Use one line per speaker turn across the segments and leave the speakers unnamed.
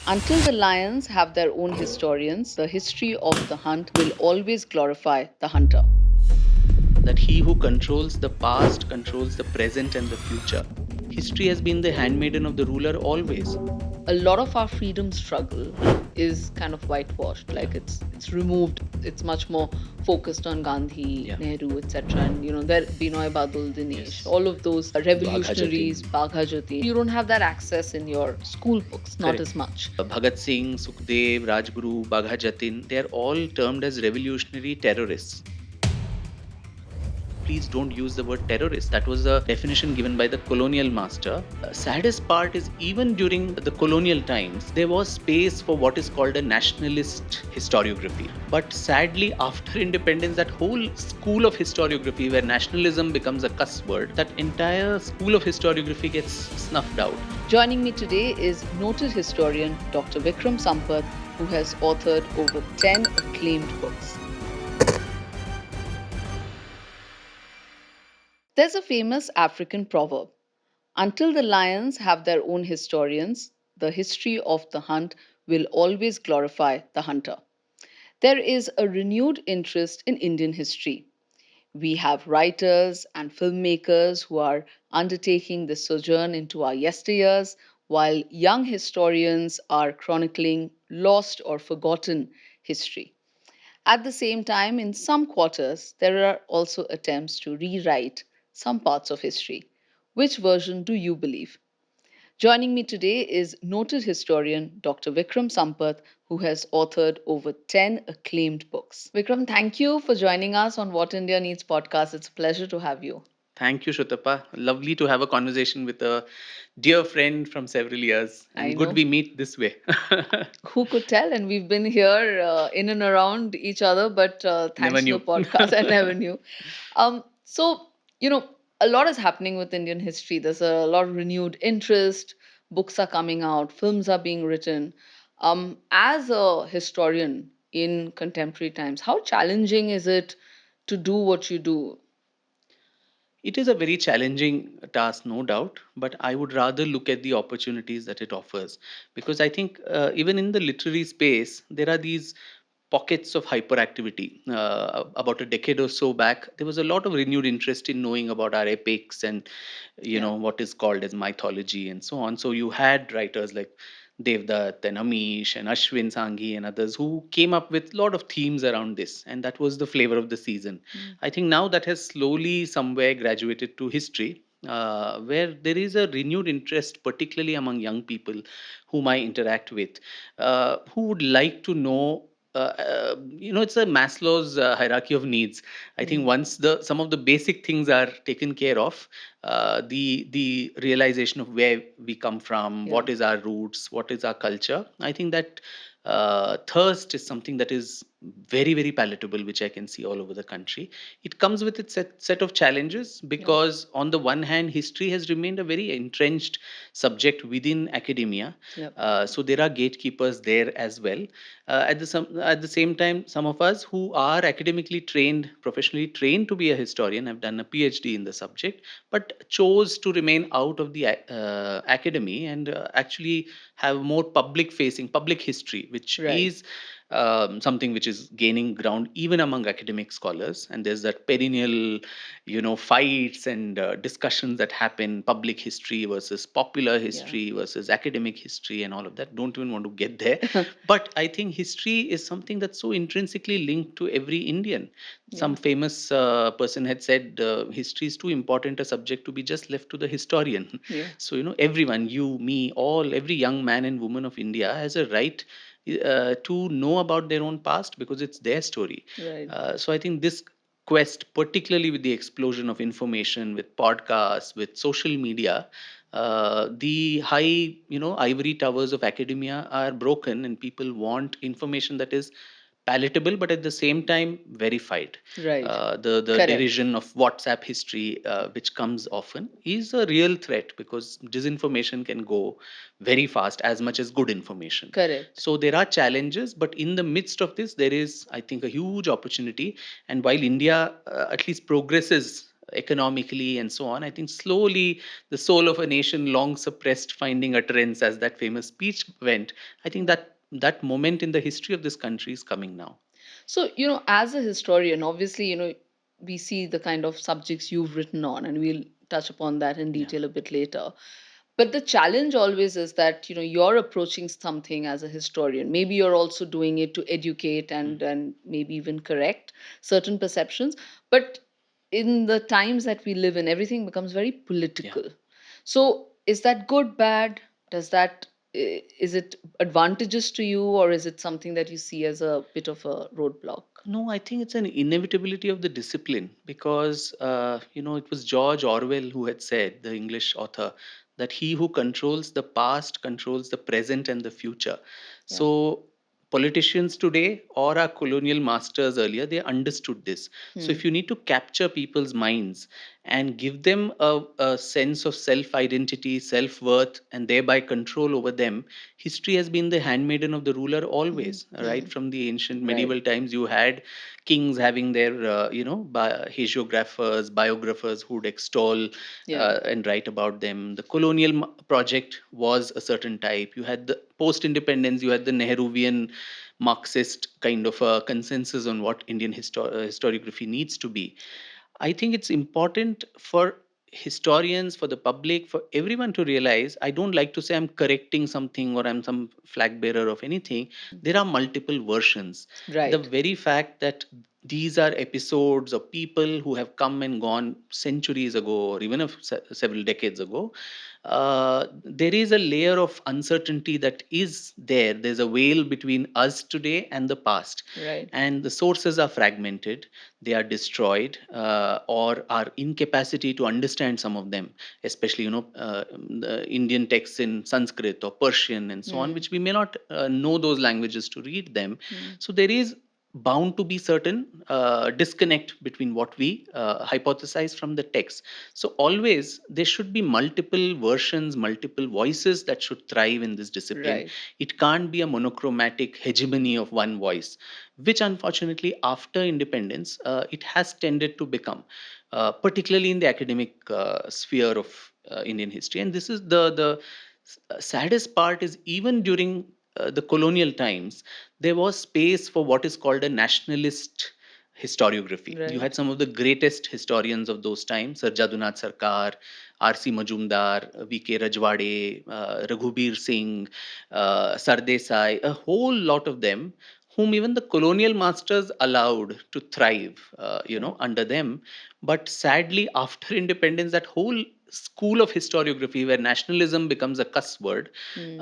Until the lions have their own historians, the history of the hunt will always glorify the hunter.
That he who controls the past controls the present and the future. History has been the handmaiden of the ruler always.
A lot of our freedom struggle is kind of whitewashed, like it's removed. It's much more focused on Gandhi,
Yeah.
Nehru, etc. And there Binoy Badul, Dinesh,
Yes.
all of those
Bagha
revolutionaries,
Jatin.
Bagha Jyoti. You don't have that access in your school books, not
Correct.
as much.
Bhagat Singh, Sukhdev, Rajguru, Bagha Jatin, they are all termed as revolutionary terrorists. Please don't use the word terrorist. That was the definition given by the colonial master. Saddest part is even during the colonial times, there was space for what is called a nationalist historiography. But sadly, after independence, that whole school of historiography where nationalism becomes a cuss word, that entire school of historiography gets snuffed out.
Joining me today is noted historian Dr. Vikram Sampath, who has authored over 10 acclaimed books. There's a famous African proverb: until the lions have their own historians, the history of the hunt will always glorify the hunter. There is a renewed interest in Indian history. We have writers and filmmakers who are undertaking this sojourn into our yesteryears, while young historians are chronicling lost or forgotten history. At the same time, in some quarters, there are also attempts to rewrite some parts of history. Which version do you believe? Joining me today is noted historian Dr. Vikram Sampath, who has authored over 10 acclaimed books. Vikram, thank you for joining us on What India Needs podcast. It's a pleasure to have you.
Thank you, Shutapa. Lovely to have a conversation with a dear friend from several years,
I
and good
know.
we meet this way.
Who could tell? And we've been here in and around each other, but
Never
thanks to the
knew.
podcast, I never knew. So, you know, a lot is happening with Indian history. There's a lot of renewed interest. Books are coming out, films are being written. As a historian in contemporary times, how challenging is it to do what you do?
It is a very challenging task, no doubt, but I would rather look at the opportunities that it offers. Because I think even in the literary space, there are these pockets of hyperactivity. About a decade or so back, there was a lot of renewed interest in knowing about our epics and
Yeah.
what is called as mythology and so on. So you had writers like Devdutt and Amish and Ashwin Sanghi and others who came up with a lot of themes around this, and that was the flavor of the season.
Mm.
I think now that has slowly somewhere graduated to history, where there is a renewed interest, particularly among young people whom I interact with, who would like to know. It's a Maslow's hierarchy of needs. I think
Mm.
once the some of the basic things are taken care of, the realization of where we come from,
Yeah.
what is our roots, what is our culture. I think that thirst is something that is very very palatable, which I can see all over the country. It comes with its set of challenges
Yeah.
because on the one hand, history has remained a very entrenched subject within academia.
Yep.
So there are gatekeepers there as well. At the same time, some of us who are academically trained, professionally trained to be a historian, have done a PhD in the subject, but chose to remain out of the academy and actually have more public facing public history, which
Right.
is something which is gaining ground even among academic scholars. And there's that perennial fights and discussions that happen: public history versus popular
Yeah.
history versus academic history and all of that. Don't even want to get there. But I think history is something that's so intrinsically linked to every Indian. Some
Yeah.
famous person had said history is too important a subject to be just left to the historian.
Yeah.
So everyone, you, me, every young man and woman of India has a right to know about their own past because it's their story.
Right.
So I think this quest, particularly with the explosion of information, with podcasts, with social media, the high, ivory towers of academia are broken, and people want information that is palatable but at the same time verified.
Right.
The
Correct.
derision of WhatsApp history, which comes often, is a real threat because disinformation can go very fast as much as good information.
Correct.
So there are challenges, but in the midst of this, there is, I think, a huge opportunity. And while India at least progresses economically, and so on. I think slowly the soul of a nation long suppressed finding utterance, as that famous speech went. I think that moment in the history of this country is coming now.
So, as a historian, obviously, we see the kind of subjects you've written on, and we'll touch upon that in
Yeah.
detail a bit later. But the challenge always is that, you're approaching something as a historian. Maybe you're also doing it to educate
Mm.
and maybe even correct certain perceptions. But in the times that we live in, everything becomes very
Yeah.
political. So, is that good, bad? Does that is it advantageous to you, or is it something that you see as a bit of a roadblock?
No, I think it's an inevitability of the discipline because, it was George Orwell who had said, the English author, that he who controls the past controls the present and the future.
Yeah.
So, politicians today or our colonial masters earlier, they understood this. So,
Hmm.
if you need to capture people's minds and give them a sense of self identity, self worth, and thereby control over them, history has been the handmaiden of the ruler
Hmm.
always,
Hmm.
right? From the ancient
Right.
medieval times, you had kings having their, hagiographers, biographers who'd extol
Yeah.
and write about them. The colonial project was a certain type. You had the post independence, you had the Nehruvian Marxist kind of a consensus on what Indian historiography needs to be. I think it's important for historians, for the public, for everyone to realize, I don't like to say I'm correcting something or I'm some flag bearer of anything. There are multiple versions. The
Right.
very fact that these are episodes of people who have come and gone centuries ago or even several decades ago, there is a layer of uncertainty that is there. There's a veil between us today and the past,
Right.
and the sources are fragmented, they are destroyed, or our incapacity to understand some of them, especially the Indian texts in Sanskrit or Persian and so on,
Hmm.
which we may not know those languages to read them.
Hmm.
So there is bound to be certain disconnect between what we hypothesize from the text. So always there should be multiple versions, multiple voices that should thrive in this discipline.
Right.
It can't be a monochromatic hegemony of one voice, which unfortunately after independence it has tended to become, particularly in the academic sphere of Indian history. And this is the saddest part is even during the colonial times, there was space for what is called a nationalist historiography. You had
Right.
some of the greatest historians of those times, Sir Jadunath Sarkar, R.C. Majumdar, V.K. Rajwade, Raghubir Singh, Sardesai, a whole lot of them whom even the colonial masters allowed to thrive,
Right.
under them. But sadly, after independence, that whole school of historiography, where nationalism becomes a cuss word,
Hmm.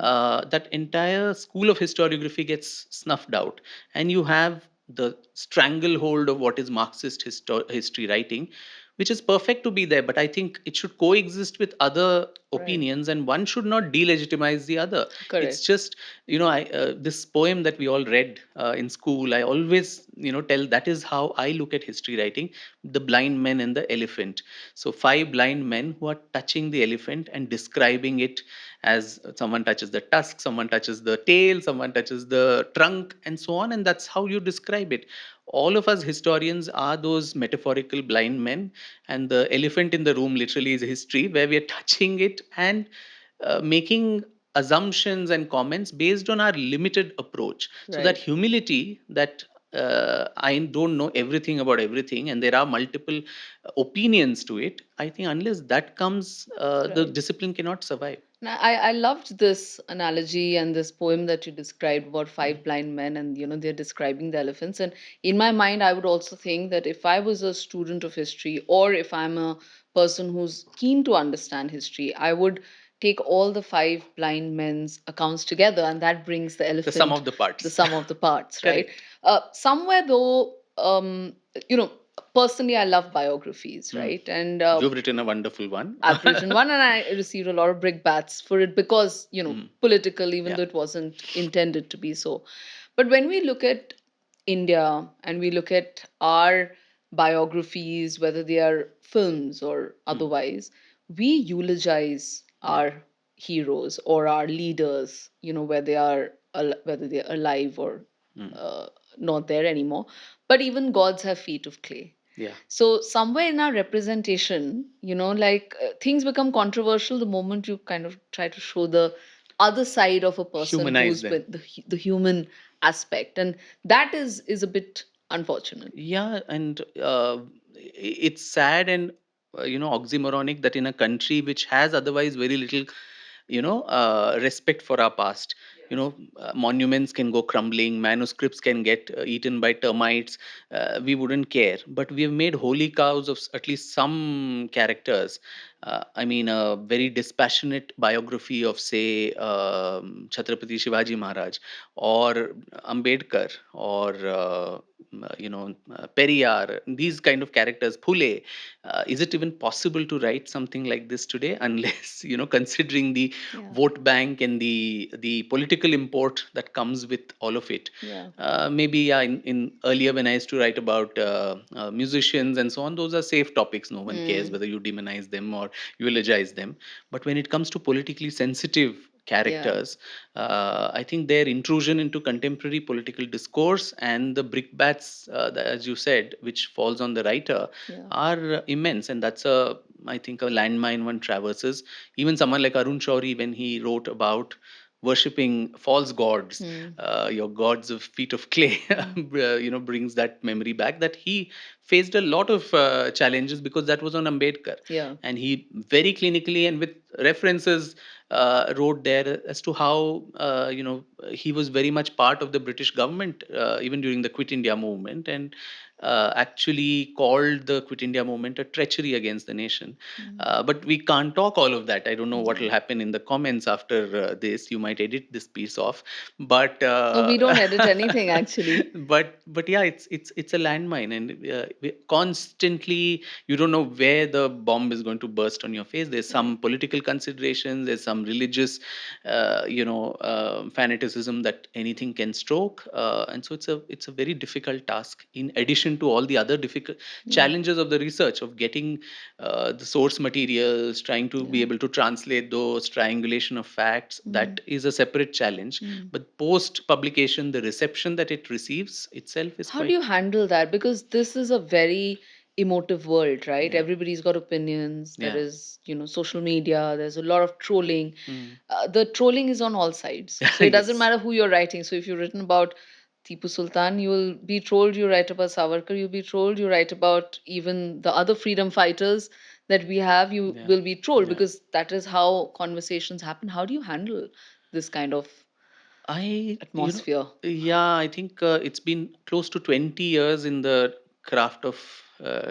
that entire school of historiography gets snuffed out, and you have the stranglehold of what is Marxist history writing, which is perfect to be there, but I think it should coexist with other
Right.
opinions, and one should not delegitimize the other. It's
Correct.
just, I this poem that we all read in school, I always tell that is how I look at history writing: the blind men and the elephant. So five blind men who are touching the elephant and describing it as someone touches the tusk, someone touches the tail, someone touches the trunk, and so on, and that's how you describe it. All of us historians are those metaphorical blind men, and the elephant in the room literally is history, where we are touching it and making assumptions and comments based on our limited approach. So that
Right.
humility, that I don't know everything about everything and there are multiple opinions to it, I think unless that comes, the
Right.
discipline cannot survive.
Now, I loved this analogy and this poem that you described about
Mm.
five blind men, and they're describing the elephants. And in my mind, I would also think that if I was a student of history, or if I'm a person who's keen to understand history, I would take all the five blind men's accounts together, and that brings the
The sum
elephant,
of the
the
parts.
sum of the parts, right?
Correct.
Somewhere though, you know, personally, I love biographies,
Mm.
right? And
You've written a wonderful one.
I've written one, and I received a lot of brickbats for it because,
Mm.
political, even
Yeah.
though it wasn't intended to be so. But when we look at India and we look at our biographies, whether they are films or
Mm.
otherwise, we eulogize
Yeah.
our heroes or our leaders, where they are, whether they're alive or
Mm.
uh, not there anymore. But even gods have feet of clay.
Yeah.
So somewhere in our representation, like things become controversial the moment you kind of try to show the other side of a person
Humanize
who's
them.
been the human aspect, and that is a bit unfortunate.
Yeah, and it's sad and oxymoronic that in a country which has otherwise very little respect for our past, monuments can go crumbling, manuscripts can get eaten by termites, we wouldn't care, but we have made holy cows of at least some characters. I mean, a very dispassionate biography of, say, Chhatrapati Shivaji Maharaj, or Ambedkar, or Periyar, these kind of characters, Phule. Is it even possible to write something like this today? Unless, considering the
Yeah.
vote bank and the political import that comes with all of it.
Yeah.
Maybe, yeah, in earlier when I used to write about musicians and so on, those are safe topics. No one cares
Mm.
whether you demonize them or eulogize them. But when it comes to politically sensitive
Yeah.
characters, I think their intrusion into contemporary political discourse and the brickbats, as you said, which falls on the writer,
Yeah.
are immense, and that's I think a landmine one traverses. Even someone like Arun Shauri, when he wrote about worshipping false gods,
Mm.
your gods of feet of clay,
Mm.
brings that memory back, that he faced a lot of challenges because that was on Ambedkar,
Yeah.
and he very clinically and with references wrote there as to how he was very much part of the British government even during the Quit India movement, and actually called the Quit India movement a treachery against the nation.
Mm.
But we can't talk all of that. I don't know what will
Yeah.
happen in the comments after this. You might edit this piece off, but
No, we don't edit anything actually.
but yeah, it's a landmine, and constantly you don't know where the bomb is going to burst on your face. There's
Yeah.
some political considerations. There's some religious, fanaticism that anything can stroke, and so it's a very difficult task. In addition to all the other difficult
Yeah.
challenges of the research, of getting the source materials, trying to be
Yeah.
able to translate those, triangulation of facts,
Mm.
that is a separate challenge.
Mm.
But post publication, the reception that it receives itself is
How do
quite,
you handle that? Because this is a very emotive world, right?
yeah,
Everybody's got opinions. There
yeah.
is, social media. There's a lot of trolling.
Mm.
The trolling is on all sides. So it doesn't
Yes.
matter who you're writing. So if you've written about Tipu Sultan, you'll be trolled. You write about Savarkar, you'll be trolled. You write about even the other freedom fighters that we have, you
Yeah.
will be trolled,
Yeah.
because that is how conversations happen. How do you handle this kind of
I,
atmosphere?
yeah, I think it's been close to 20 years in the craft of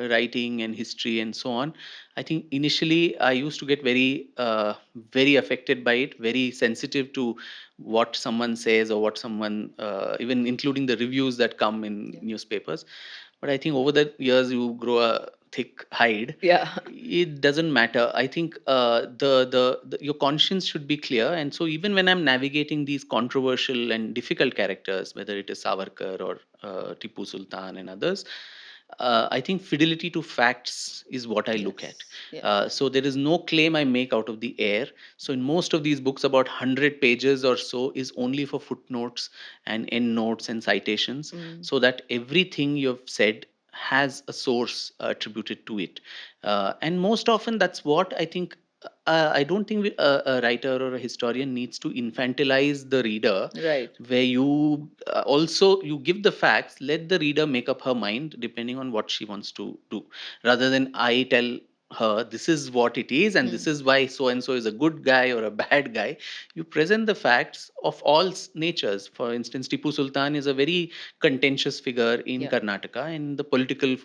writing and history and so on. I think initially I used to get very affected by it, very sensitive to what someone says or what someone, even including the reviews that come in
Yeah.
newspapers. But I think over the years you grow a thick hide.
Yeah.
It doesn't matter. I think your conscience should be clear, and so even when I'm navigating these controversial and difficult characters, whether it is Savarkar or Tipu Sultan and others, I think fidelity to facts is what I look at.
Yes. Yeah.
So there is no claim I make out of the air. So in most of these books, about 100 pages or so is only for footnotes and endnotes and citations,
Mm.
so that everything you've said has a source attributed to it. And most often, that's what I think. I don't think a writer or a historian needs to infantilize the reader,
Right.
where you also you give the facts, let the reader make up her mind depending on what she wants to do, rather than I tell her this is what it is and this
Mm.
is why so and so is a good guy or a bad guy. You present the facts of all natures. For instance, Tipu Sultan is a very contentious figure in
Yeah.
Karnataka, and the political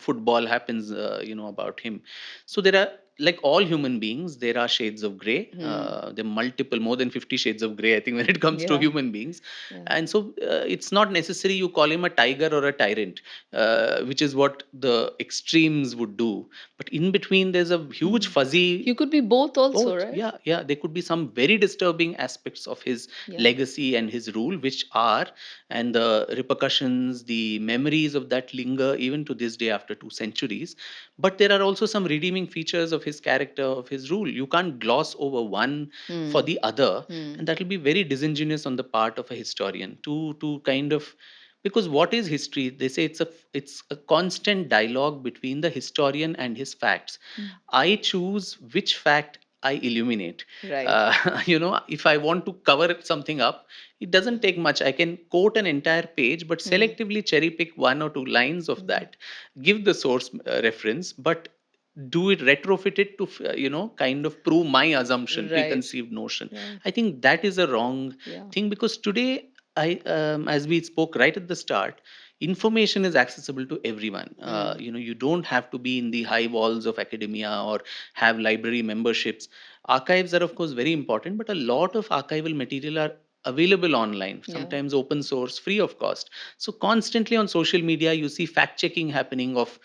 football happens about him. So there are, like all human beings, there are shades of gray.
Mm.
There are multiple, more than 50 shades of gray, I think, when it comes to
Yeah.
human beings.
Yeah.
And so it's not necessary you call him a tiger or a tyrant, which is what the extremes would do. But in between, there's a huge
Mm.
fuzzy.
You could be both also,
Both,
right?
yeah, yeah. There could be some very disturbing aspects of his
Yeah.
legacy and his rule, which are, and the repercussions, the memories of that linger even to this day after 2 centuries. But there are also some redeeming features of his character, of his rule. You can't gloss over one for
Mm.
the other,
Mm.
and that will be very disingenuous on the part of a historian to kind of Because what is history? They say it's a constant dialogue between the historian and his facts.
Mm.
I choose which fact I illuminate.
Right.
If I want to cover something up, it doesn't take much. I can quote an entire page, but
Mm.
selectively cherry pick one or two lines of
Mm.
that, give the source reference, but do it, retrofit it to kind of prove my assumption,
Right.
preconceived notion.
Right.
I think that is a wrong
Yeah.
thing, because today, as we spoke right at the start, information is accessible to everyone.
Mm.
You don't have to be in the high walls of academia or have library memberships. Archives are of course very important, but a lot of archival material are available online,
Yeah.
sometimes open source, free of cost. So constantly on social media you see fact checking happening of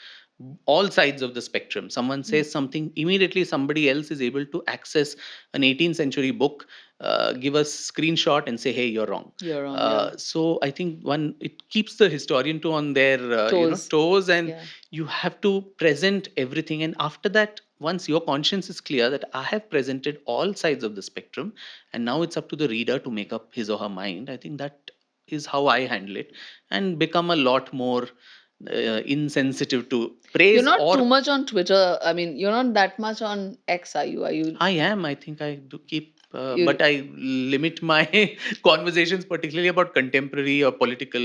all sides of the spectrum. Someone
Mm.
says something, immediately somebody else is able to access an 18th century book, give a screenshot and say, hey, you're wrong.
You're wrong. Yeah.
So I think one, it keeps the historian to on their
Toes.
toes, and
Yeah.
you have to present everything. And after that, once your conscience is clear that I have presented all sides of the spectrum, and now it's up to the reader to make up his or her mind, I think that is how I handle it, and become a lot more insensitive to
You're
praise
not too
or.
much on Twitter. I mean, you're not that much on X, are you? Are you?
I am. I think I do keep,
You
but I limit my conversations, particularly about contemporary or political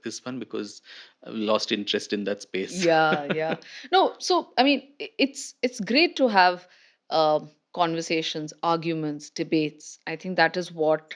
this one, because I've lost interest in that space.
Yeah, yeah. No, so I mean, it's great to have conversations, arguments, debates. I think that is what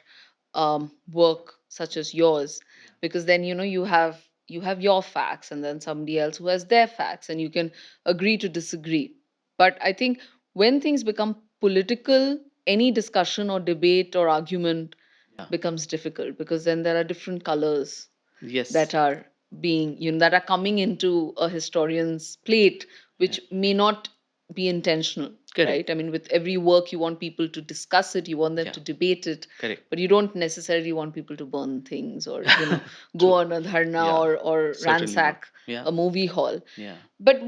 work such as yours, because then you have your facts, and then somebody else who has their facts, and you can agree to disagree. But I think when things become political, any discussion or debate or argument
Yeah.
becomes difficult, because then there are different colors
Yes.
that are that are coming into a historian's plate,
Yeah.
which may not be intentional. Right?
Correct.
I mean, with every work you want people to discuss it, you want them
Yeah.
to debate it,
Correct.
but you don't necessarily want people to burn things, or go
True.
on a dharna,
Yeah.
or
Certainly not.
ransack
Yeah.
a movie hall.
Yeah.
But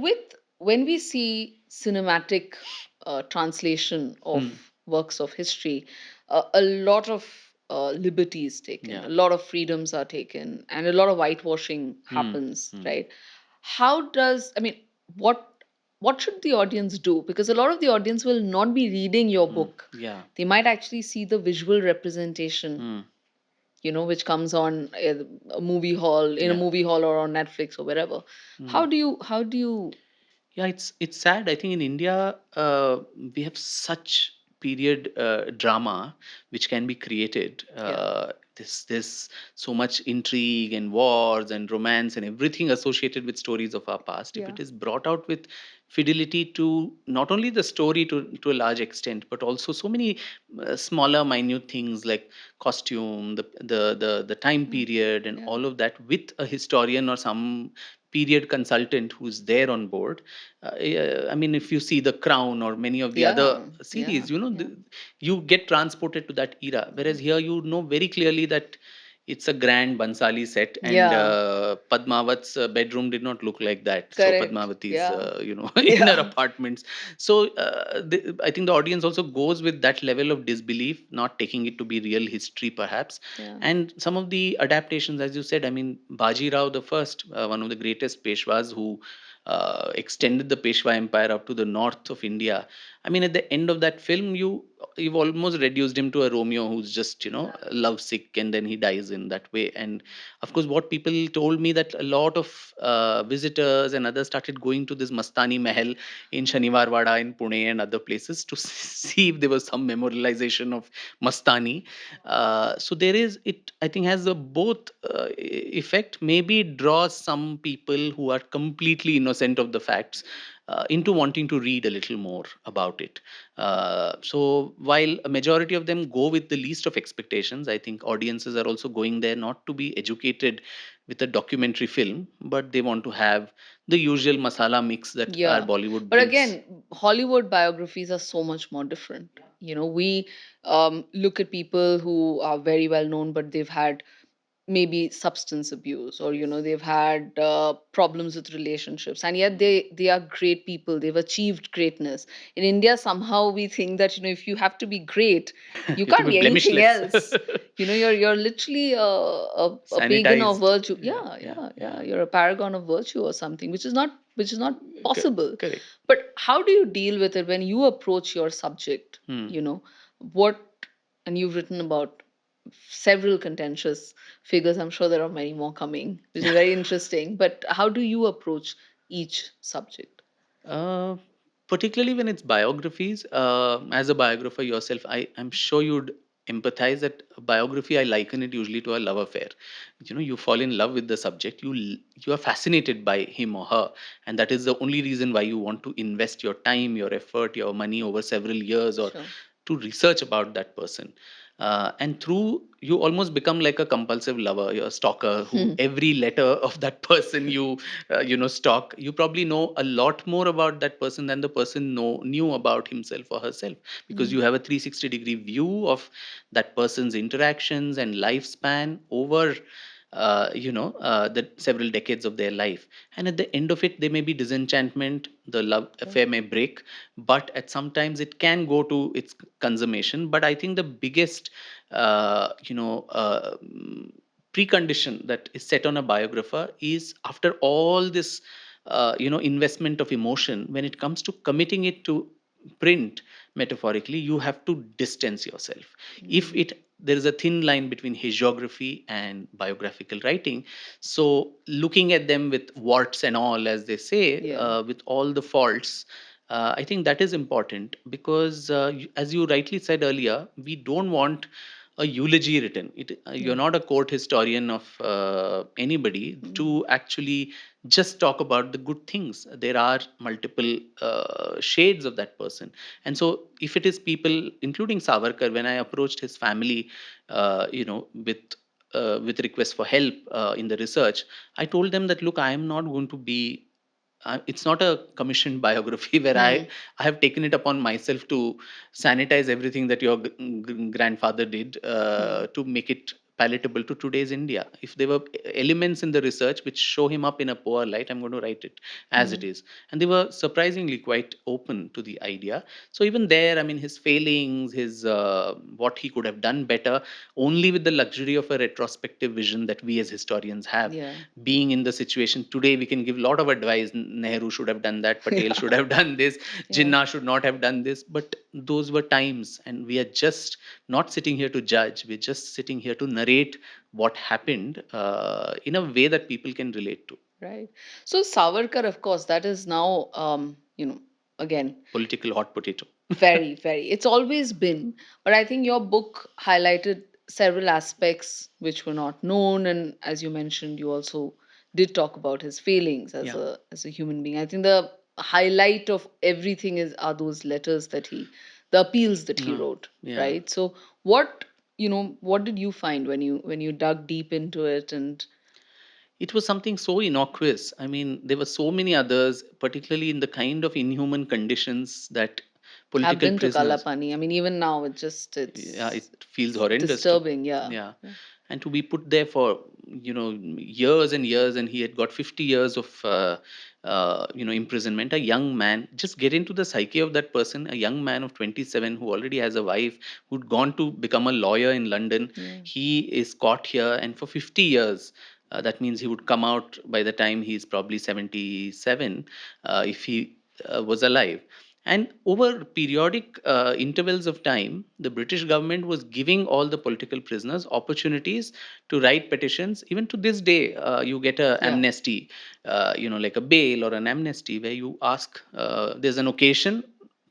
when we see cinematic translation of
Hmm.
works of history, a lot of liberties taken,
Yeah.
a lot of freedoms are taken, and a lot of whitewashing
Hmm.
happens.
Hmm.
Right? How does I mean, what should the audience do? Because a lot of the audience will not be reading your
Hmm.
book.
Yeah.
They might actually see the visual representation,
Hmm.
which comes on a movie hall, in a
Yeah.
movie hall or on Netflix or wherever.
Hmm.
How do you
Yeah, it's sad. I think in India, we have such period drama which can be created.
Yeah.
This so much intrigue and wars and romance and everything associated with stories of our past. If
Yeah.
it is brought out with fidelity to not only the story to a large extent, but also so many smaller, minute things like costume, the time
Mm.
period, and
Yeah.
all of that, with a historian or some period consultant who's there on board. I mean, if you see The Crown or many of the other
Yeah. Yeah.
series,
Yeah.
you get transported to that era. Whereas here, you know very clearly that it's a grand Bansali set, and
Yeah.
Padmavat's bedroom did not look like that. So
Correct.
Padmavati's,
Yeah.
inner
Yeah.
apartments. So I think the audience also goes with that level of disbelief, not taking it to be real history, perhaps.
Yeah.
And some of the adaptations, as you said, I mean, Baji Rao the First, one of the greatest Peshwas who extended the Peshwa Empire up to the north of India. I mean, at the end of that film, you've almost reduced him to a Romeo who's just lovesick, and then he dies in that way. And of course, what people told me, that a lot of visitors and others started going to this Mastani Mahal in Shaniwarwada in Pune and other places to see if there was some memorialization of Mastani. So there is, it I think has a both effect. Maybe it draws some people who are completely innocent of the facts into wanting to read a little more about it. So while a majority of them go with the least of expectations, I think audiences are also going there not to be educated with a documentary film, but they want to have the usual masala mix that our
Yeah.
Bollywood
But
brings.
again, Hollywood biographies are so much more different. We look at people who are very well known, but they've had maybe substance abuse, or they've had problems with relationships, and yet they are great people. They've achieved greatness. In India, somehow we think that if you have to be great, you
You have to
can't
be
be anything
blemishless.
else. You're literally a pagan of
Sanitized.
virtue.
Yeah,
Yeah,
yeah,
yeah,
yeah.
yeah, you're a paragon of virtue or something, which is not possible.
Correct.
But how do you deal with it when you approach your subject?
Hmm.
What And you've written about several contentious figures. I'm sure there are many more coming, which is very interesting. But how do you approach each subject?
Uh, Particularly when it's biographies, as a biographer yourself, I'm sure you'd empathize that a biography, I liken it usually to a love affair. You fall in love with the subject, you are fascinated by him or her, and that is the only reason why you want to invest your time, your effort, your money over several years, or
Sure.
to research about that person. And through you almost become like a compulsive lover, you're a stalker who every letter of that person stalk. You probably know a lot more about that person than the person knew about himself or herself, because you
Mm.
have a 360-degree view of that person's interactions and lifespan over the several decades of their life. And at the end of it, there may be disenchantment, the love
Right.
affair may break, but at sometimes it can go to its consummation. But I think the biggest precondition that is set on a biographer is, after all this investment of emotion, when it comes to committing it to print, metaphorically, you have to distance yourself. If
Mm.
it There is a thin line between hagiography and biographical writing. So looking at them with warts and all, as they say,
Yeah.
with all the faults, I think that is important, because as you rightly said earlier, we don't want a eulogy written. You're
Yeah.
not a court historian of anybody
Mm.
to actually just talk about the good things. There are multiple shades of that person. And so if it is people, including Savarkar, when I approached his family, with request for help in the research, I told them that, look, I am not going to be it's not a commissioned biography where
Mm.
I have taken it upon myself to sanitize everything that your grandfather did,
Mm.
to make it palatable to today's India. If there were elements in the research which show him up in a poor light, I'm going to write it as it
Mm.
is. And they were surprisingly quite open to the idea. So even there, I mean, his failings, his what he could have done better, only with the luxury of a retrospective vision that we as historians have.
Yeah.
Being in the situation today, we can give a lot of advice. Nehru should have done that, Patel
Yeah.
should have done this,
Yeah.
Jinnah should not have done this. But those were times, and we are just not sitting here to judge, we're just sitting here to narrate what happened in a way that people can relate to.
Right. So Savarkar, of course, that is now, again,
Political hot potato.
very, very. It's always been. But I think your book highlighted several aspects which were not known. And as you mentioned, you also did talk about his feelings as
Yeah.
a human being. I think the highlight of everything are those letters the appeals that he
No.
wrote,
Yeah.
right? So what did you find when you dug deep into it and
It was something so innocuous. I mean, there were so many others, particularly in the kind of inhuman conditions that
I've
political
been to
prisoners.
Kalapani. I mean, even now
Yeah, it
it's
feels horrendous to.
disturbing. Yeah.
Yeah.
Yeah.
And to be put there for years and years, and he had got 50 years of imprisonment. A young man, just get into the psyche of that person, a young man of 27 who already has a wife, who'd gone to become a lawyer in London.
Yeah.
He is caught here, and for 50 years, that means he would come out by the time he's probably 77, if he was alive. And over periodic intervals of time, the British government was giving all the political prisoners opportunities to write petitions. Even to this day, you get a
Yeah.
amnesty, like a bail or an amnesty, where you ask, there's an occasion,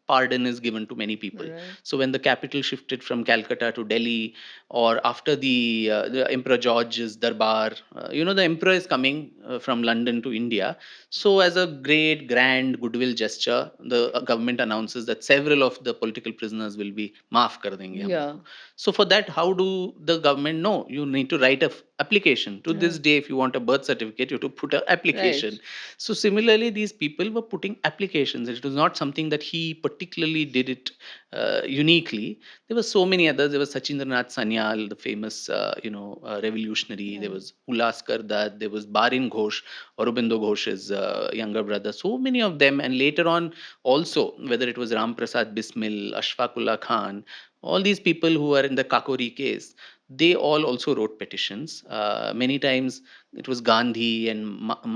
pardon is given to many people.
Right.
So when the capital shifted from Calcutta to Delhi, or after the Emperor George's Darbar, the emperor is coming from London to India. So as a great grand goodwill gesture, the government announces that several of the political prisoners will be maaf kar denge hum log
Yeah.
ko. So for that, how do the government know? You need to write a application. To this
Right.
day, if you want a birth certificate, you have to put an
Right.
application. So similarly, these people were putting applications. It was not something that he particularly did it uniquely. There were so many others. There was Sachindranath Sanyal, the famous revolutionary. There
Right.
was Ulaskar Dutt. There was Barin Ghosh, Aurobindo Ghosh's younger brother. So many of them, and later on also, whether it was Ram Prasad Bismil, Ashfaqullah Khan, all these people who are in the Kakori case, they all also wrote petitions. Many times it was Gandhi and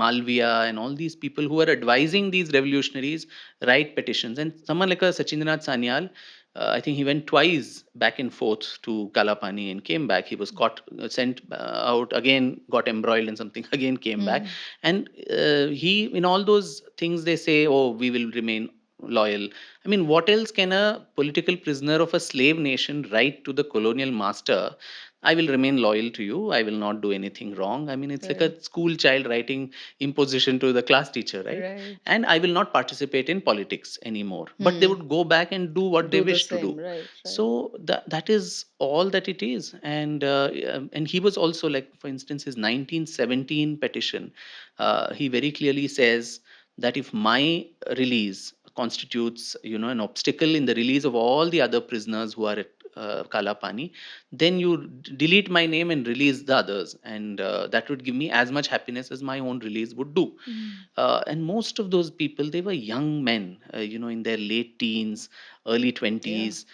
Malviya and all these people who were advising these revolutionaries write petitions. And someone like a Sachindranath Sanyal, I think he went twice back and forth to Kalapani and came back. He was caught, sent out again, got embroiled in something, again came back. And he, in all those things, they say, oh, we will remain loyal. I mean, what else can a political prisoner of a slave nation write to the colonial master? I will remain loyal to you. I will not do anything wrong. I mean, it's like
Right.
a school child writing imposition to the class teacher, right?
Right.
And I will not participate in politics anymore. But they
Hmm.
would go back and do what they
Do the
wish to
same.
do.
Right. Right.
So that is all that it is. And he was also, like, for instance, his 1917 petition. He very clearly says that if my release constitutes, an obstacle in the release of all the other prisoners who are at Kalapani, then you delete my name and release the others, and that would give me as much happiness as my own release would do.
Hmm.
And most of those people, they were young men, in their late teens, early
Yeah.
20s,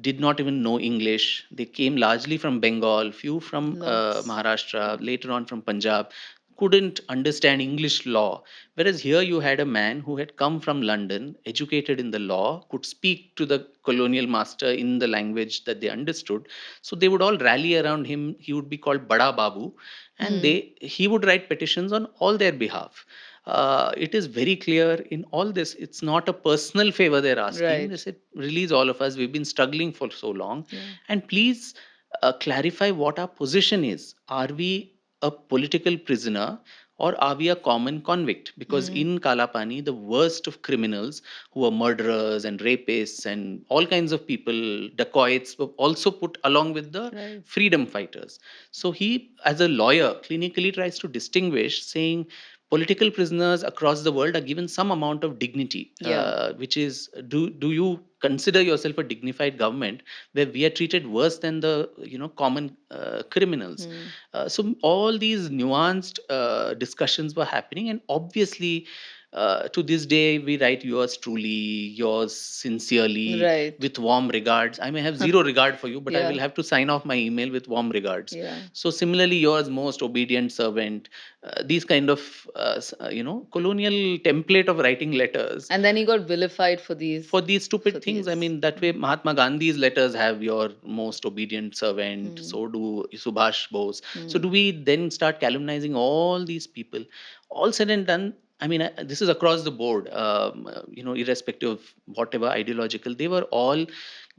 did not even know English. They came largely from Bengal, few from
Lots.
Maharashtra,
Yeah.
later on from Punjab, couldn't understand English law. Whereas here you had a man who had come from London, educated in the law, could speak to the colonial master in the language that they understood. So they would all rally around him. He would be called Bada Babu, and
Hmm.
he would write petitions on all their behalf. It is very clear in all this. It's not a personal favor they're asking. They
Right.
said, release all of us. We've been struggling for so long.
Yeah.
And please clarify what our position is. Are we a political prisoner, or are we a common convict? Because
Hmm.
in Kalapani, the worst of criminals, who are murderers and rapists and all kinds of people, dacoits, were also put along with the
Right.
freedom fighters. So he, as a lawyer, clinically tries to distinguish, saying political prisoners across the world are given some amount of dignity,
Yeah.
which is, do you consider yourself a dignified government where we are treated worse than the common criminals?
Hmm.
So all these nuanced discussions were happening, and obviously. To this day, we write yours truly, yours sincerely,
Right.
with warm regards. I may have zero regard for you, but I
Yeah.
will have to sign off my email with warm regards.
Yeah.
So similarly, yours most obedient servant. These kind of colonial template of writing letters
And then he got vilified for
for
these.
these
For
stupid things. I
these.
mean, that way Mahatma Gandhi's letters have your most obedient servant.
Hmm.
So do Subhash Bose. So
Hmm.
do we then start calumnizing all these people? All said and done. I mean, this is across the board. Irrespective of whatever ideological, they were all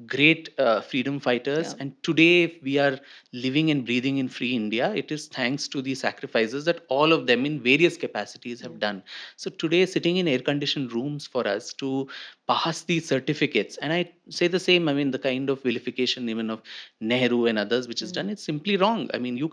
great freedom fighters.
Yeah.
And today, if we are living and breathing in free India, it is thanks to the sacrifices that all of them in various capacities
Yeah.
have done. So today, sitting in air conditioned rooms for us to pass these certificates, and I say the same, I mean, the kind of vilification even of Nehru and others which is
Hmm.
done, it's simply wrong. I mean, you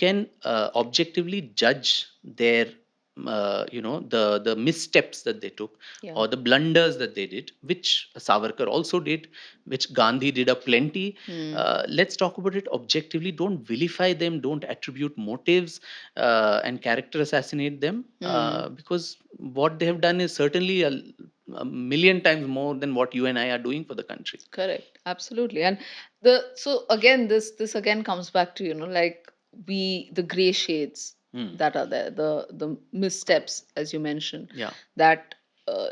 can objectively judge their the missteps that they took,
Yeah.
or the blunders that they did, which Savarkar also did, which Gandhi did a plenty.
Hmm.
Let's talk about it objectively. Don't vilify them. Don't attribute motives and character assassinate them,
Hmm.
because what they have done is certainly a million times more than what you and I are doing for the country.
Correct. Absolutely. And the so again, this again comes back to, like, the gray shades
Hmm.
that are there, the missteps, as you mentioned,
Yeah.
that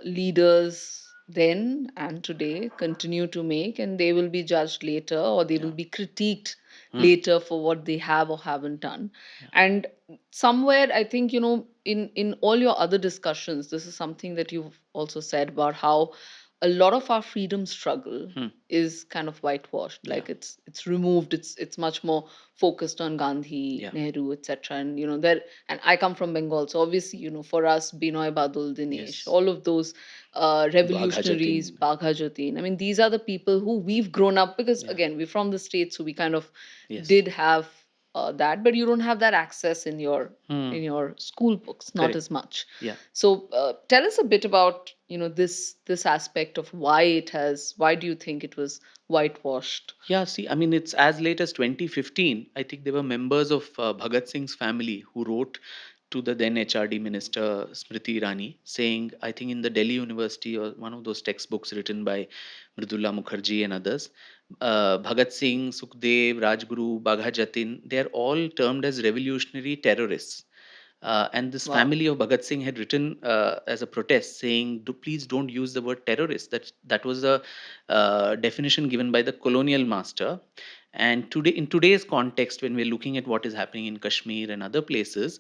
leaders then and today continue to make, and they will be judged later, or they will
Yeah.
be critiqued
Hmm.
later for what they have or haven't done.
Yeah.
And somewhere, I think, in all your other discussions, this is something that you've also said about how a lot of our freedom struggle
Hmm.
is kind of whitewashed.
Yeah.
Like, it's removed. It's much more focused on Gandhi,
Yeah.
Nehru, etc. And there, and I come from Bengal, so obviously, for us, Binoy Badul, Dinesh,
Yes.
all of those
Bagha
revolutionaries,
Jatin.
Bagha Jatin. I mean, these are the people who we've grown up, because
Yeah.
again, we're from the states, so we kind of
Yes.
did have that, but you don't have that access
Hmm.
in your school books, not
Correct.
as much.
Yeah.
So tell us a bit about this aspect of why do you think it was whitewashed?
Yeah, see, I mean, it's as late as 2015. I think there were members of Bhagat Singh's family who wrote to the then HRD minister Smriti Irani saying, I think in the Delhi University or one of those textbooks written by Mridula Mukherjee and others, Bhagat Singh, Sukhdev, Rajguru, Bagha Jatin, they are all termed as revolutionary terrorists. And this
Wow.
family of Bhagat Singh had written as a protest saying, please don't use the word terrorist. That was the definition given by the colonial master. And today, in today's context, when we're looking at what is happening in Kashmir and other places,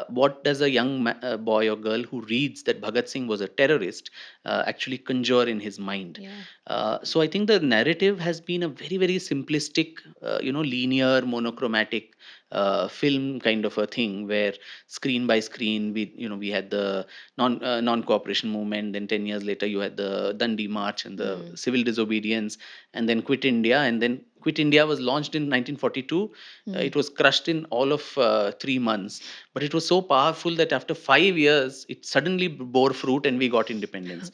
what does a young boy or girl who reads that Bhagat Singh was a terrorist actually conjure in his mind?
Yeah.
So I think the narrative has been a very, very simplistic, linear, monochromatic film kind of a thing where screen by screen we had the non cooperation movement, then 10 years later you had the Dundee march and the civil disobedience, and then quit India, and then quit India was launched in 1942. It was crushed in all of 3 months, but it was so powerful that after 5 years it suddenly bore fruit and we got independence.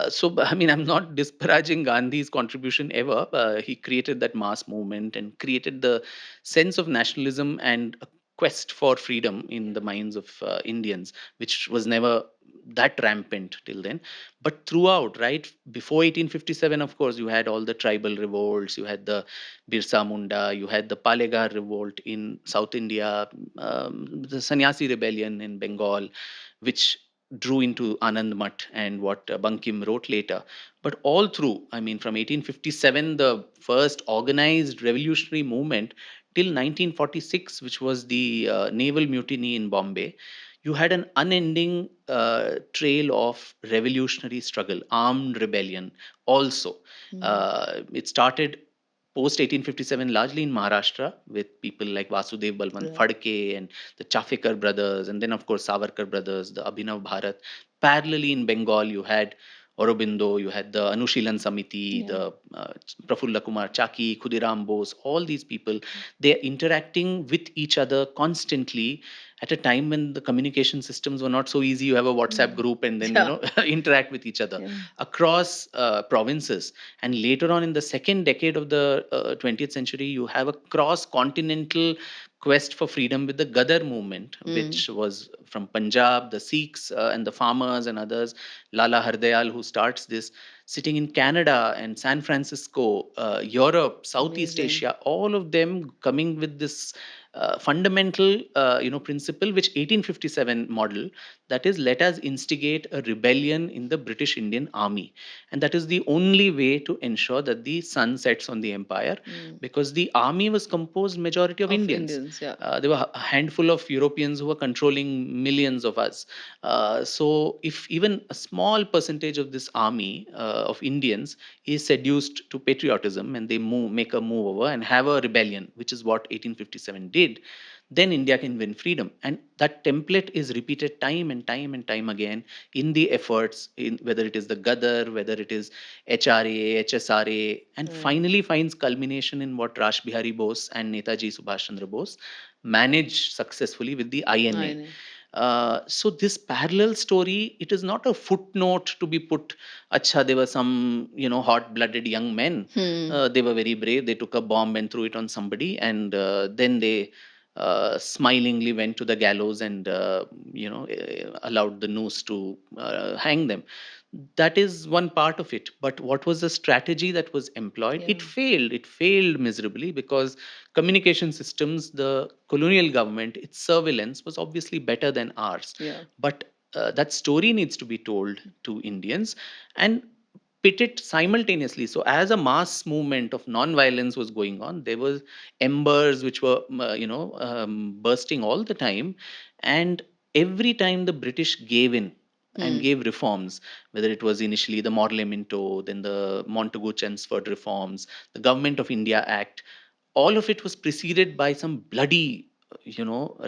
So I mean, I'm not disparaging Gandhi's contribution ever. He created that mass movement and created the sense of nationalism and a quest for freedom in the minds of Indians, which was never that rampant till then. But throughout, right, before 1857, of course, you had all the tribal revolts, you had the Birsa Munda, you had the Palegar revolt in South India, the Sannyasi rebellion in Bengal, which drew into Anand Math and what Bankim wrote later. But all through, I mean, from 1857, the first organized revolutionary movement, till 1946, which was the naval mutiny in Bombay, you had an unending trail of revolutionary struggle, armed rebellion also. It started post 1857 largely in Maharashtra with people like Vasudev Balwant Phadke and the Chafekar brothers, and then of course Savarkar brothers, the Abhinav Bharat. Parallelly in Bengal, you had Aurobindo, you had the Anushilan Samiti, the Prafulla Kumar Chaki, Khudiram Bose, all these people, they're interacting with each other constantly at a time when the communication systems were not so easy. You have a WhatsApp group and then, interact with each other across provinces. And later on in the second decade of the 20th century, you have a cross continental quest for freedom with the Gadar movement, which was from Punjab, the Sikhs and the farmers and others. Lala Hardayal, who starts this, sitting in Canada and San Francisco, Europe, Southeast Asia, all of them coming with this fundamental, principle, which 1857 model, that is, let us instigate a rebellion in the British Indian Army, and that is the only way to ensure that the sun sets on the empire, because the army was composed majority of Indians. There were a handful of Europeans who were controlling millions of us. So if even a small percentage of this army of Indians is seduced to patriotism and they make a move over and have a rebellion, which is what 1857 did, then India can win freedom. And that template is repeated time and time and time again in the efforts, in whether it is the Gadar, whether it is HRA, HSRA, and finally finds culmination in what Rash Bihari Bose and Netaji Subhash Chandra Bose managed successfully with the INA. So this parallel story, it is not a footnote to be put. Acha, there were some, hot-blooded young men. They were very brave. They took a bomb and threw it on somebody, and then they smilingly went to the gallows and allowed the noose to hang them. That is one part of it. But what was the strategy that was employed? It failed. It failed miserably because communication systems, the colonial government, its surveillance was obviously better than ours. But that story needs to be told to Indians and pit it simultaneously. So, as a mass movement of non-violence was going on, there were embers which were, bursting all the time, and every time the British gave in and gave reforms, whether it was initially the Morley-Minto, then the Montagu-Chelmsford reforms, the Government of India Act, all of it was preceded by some bloody,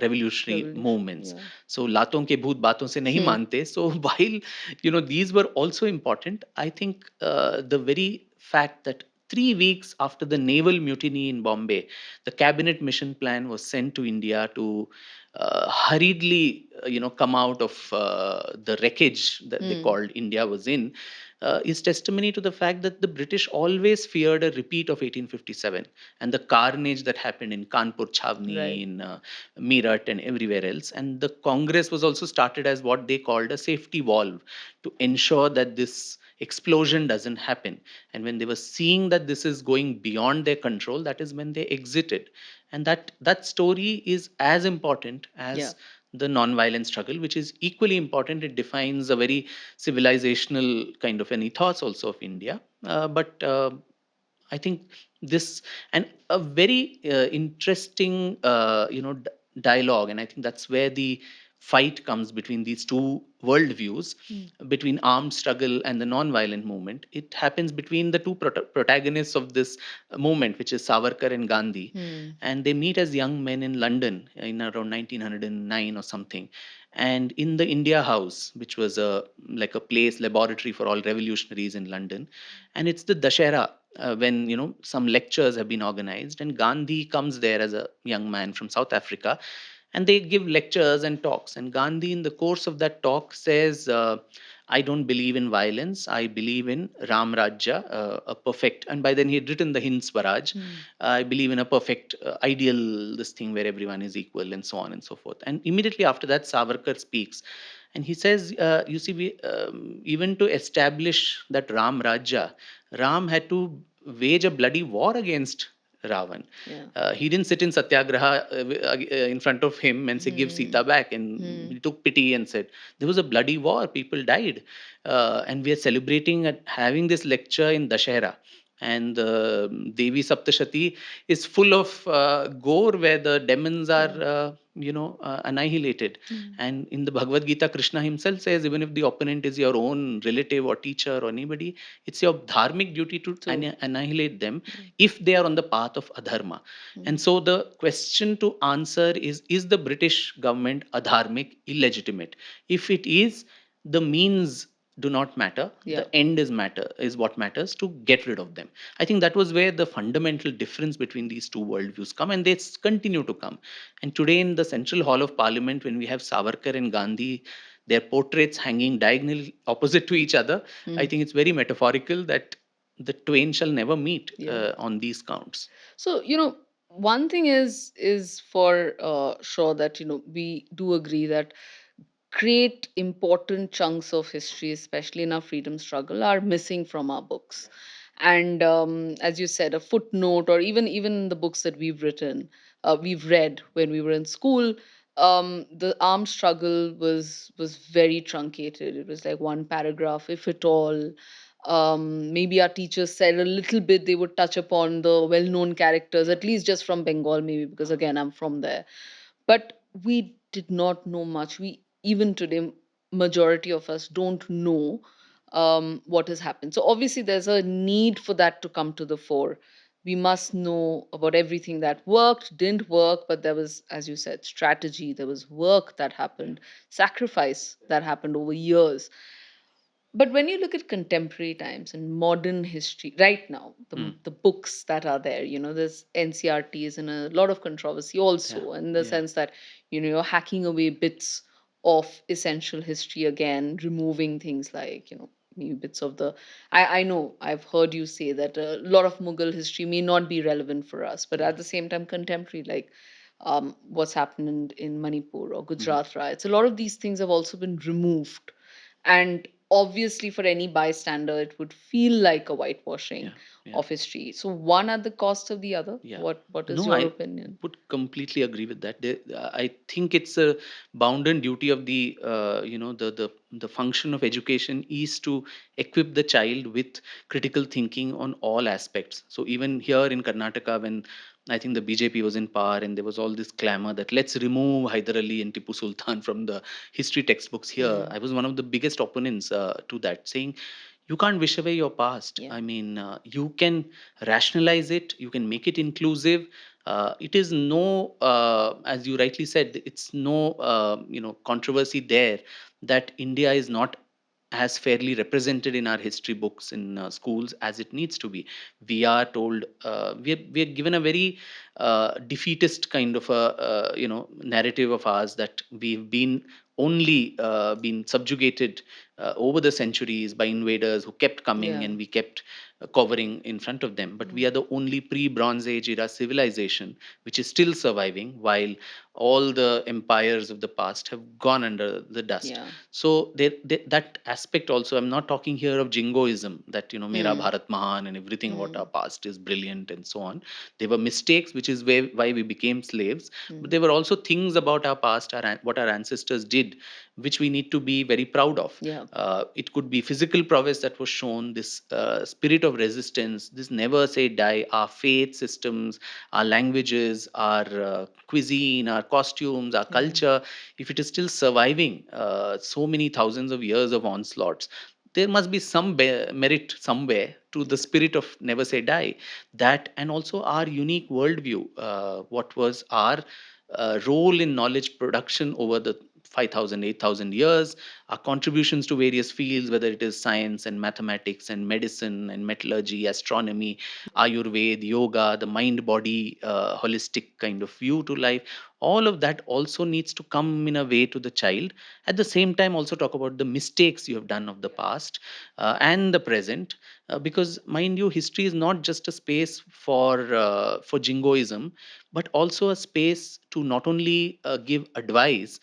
revolutionary movements. So laton ke bhoot baaton se nahi mante. So while these were also important, I think the very fact that 3 weeks after the naval mutiny in Bombay, the cabinet mission plan was sent to India to hurriedly, come out of the wreckage that they
Hmm.
called India was in, is testimony to the fact that the British always feared a repeat of 1857 and the carnage that happened in Kanpur Chhavni,
Right.
in Meerut, and everywhere else. And the Congress was also started as what they called a safety valve to ensure that this explosion doesn't happen. And when they were seeing that this is going beyond their control, that is when they exited. And that story is as important
Yeah.
as the non-violent struggle, which is equally important. It defines a very civilizational kind of an ethos also of India. But I think this, and a very interesting, dialogue, and I think that's where the fight comes between these two worldviews,
Hmm.
between armed struggle and the non-violent movement. It happens between the two protagonists of this movement, which is Savarkar and Gandhi,
Hmm.
and they meet as young men in London in around 1909 or something. And in the India House, which was a like a place laboratory for all revolutionaries in London, and it's the Dashera, when some lectures have been organized, and Gandhi comes there as a young man from South Africa, and they give lectures and talks. And Gandhi, in the course of that talk, says, I don't believe in violence, I believe in Ram Rajya, a perfect, and by then he had written the Hind Swaraj.
Hmm.
I believe in a perfect, ideal, this thing where everyone is equal, and so on and so forth. And immediately after that, Savarkar speaks, and he says, you see, even to establish that Ram Rajya, Ram had to wage a bloody war against Ravan.
Yeah.
He didn't sit in satyagraha in front of him and say, give
Hmm.
Sita back. And
Hmm.
he took pity and said, there was a bloody war, people died. And we are celebrating and having this lecture in Dashera. And Devi Saptashati is full of gore, where the demons are,
Yeah.
annihilated.
Hmm.
And in the Bhagavad Gita, Krishna himself says, even if the opponent is your own relative or teacher or anybody, it's your dharmic duty to
So.
annihilate them
Yeah.
if they are on the path of adharma.
Hmm.
And so the question to answer is the British government adharmic, illegitimate? If it is, the means do not matter.
Yeah.
The end is what matters, to get rid of them. I think that was where the fundamental difference between these two worldviews come, and they continue to come. And today in the Central Hall of Parliament, when we have Savarkar and Gandhi, their portraits hanging diagonally opposite to each other, I
Hmm.
think it's very metaphorical that the twain shall never meet
Yeah.
on these counts.
So, one thing is for sure that we do agree that great important chunks of history, especially in our freedom struggle, are missing from our books. And as you said, a footnote, or even the books that we've written, we've read when we were in school. The armed struggle was very truncated. It was like one paragraph, if at all. Maybe our teachers said a little bit. They would touch upon the well-known characters, at least just from Bengal, maybe because again I'm from there. But we did not know much. We even today, majority of us don't know what has happened. So obviously there's a need for that to come to the fore. We must know about everything that worked, didn't work, but there was, as you said, strategy, there was work that happened, sacrifice that happened over years. But when you look at contemporary times and modern history right now,
Hmm.
the books that are there, there's NCRTs and a lot of controversy
Yeah,
also, in the
yeah.
sense that you're hacking away bits of essential history again, removing things like maybe bits of the. I know I've heard you say that a lot of Mughal history may not be relevant for us, but
Yeah.
at the same time, contemporary, like what's happened in Manipur or
Hmm.
Gujarat riots, a lot of these things have also been removed. And obviously, for any bystander, it would feel like a whitewashing
Yeah, yeah.
of history. So, one at the cost of the other.
Yeah.
What is
No,
your
I
opinion?
would completely agree with that. I think it's a bounden duty of the function of education is to equip the child with critical thinking on all aspects. So even here in Karnataka, when I think the BJP was in power, and there was all this clamor that let's remove Hyder Ali and Tipu Sultan from the history textbooks here,
Hmm.
I was one of the biggest opponents to that, saying you can't wish away your past.
Yeah.
I mean, you can rationalize it, you can make it inclusive. It is no, as you rightly said, it's no, controversy there that India is not as fairly represented in our history books in schools as it needs to be. We are told, we are given a very defeatist kind of a narrative of ours, that we've been only been subjugated over the centuries by invaders who kept coming,
Yeah.
and we kept covering in front of them. But we are the only pre-Bronze Age era civilization which is still surviving, while all the empires of the past have gone under the dust.
Yeah.
So that aspect also, I'm not talking here of jingoism, that Mera
Hmm.
Bharat Mahan and everything what
Hmm.
our past is brilliant and so on. There were mistakes, which is why we became slaves. But
Hmm.
there were also things about our past, what our ancestors did, which we need to be very proud of.
Yeah.
It could be physical prowess that was shown, this spirit of resistance, this never say die, our faith systems, our languages, our cuisine, our costumes, our
Yeah.
culture. If it is still surviving so many thousands of years of onslaughts, there must be some merit somewhere to the spirit of never say die. That, and also our unique worldview, what was our role in knowledge production over the 5,000, 8,000 years, our contributions to various fields, whether it is science and mathematics and medicine and metallurgy, astronomy, Ayurveda, yoga, the mind body, holistic kind of view to life. All of that also needs to come in a way to the child. At the same time, also talk about the mistakes you have done of the past and the present, because mind you, history is not just a space for jingoism, but also a space to not only give advice,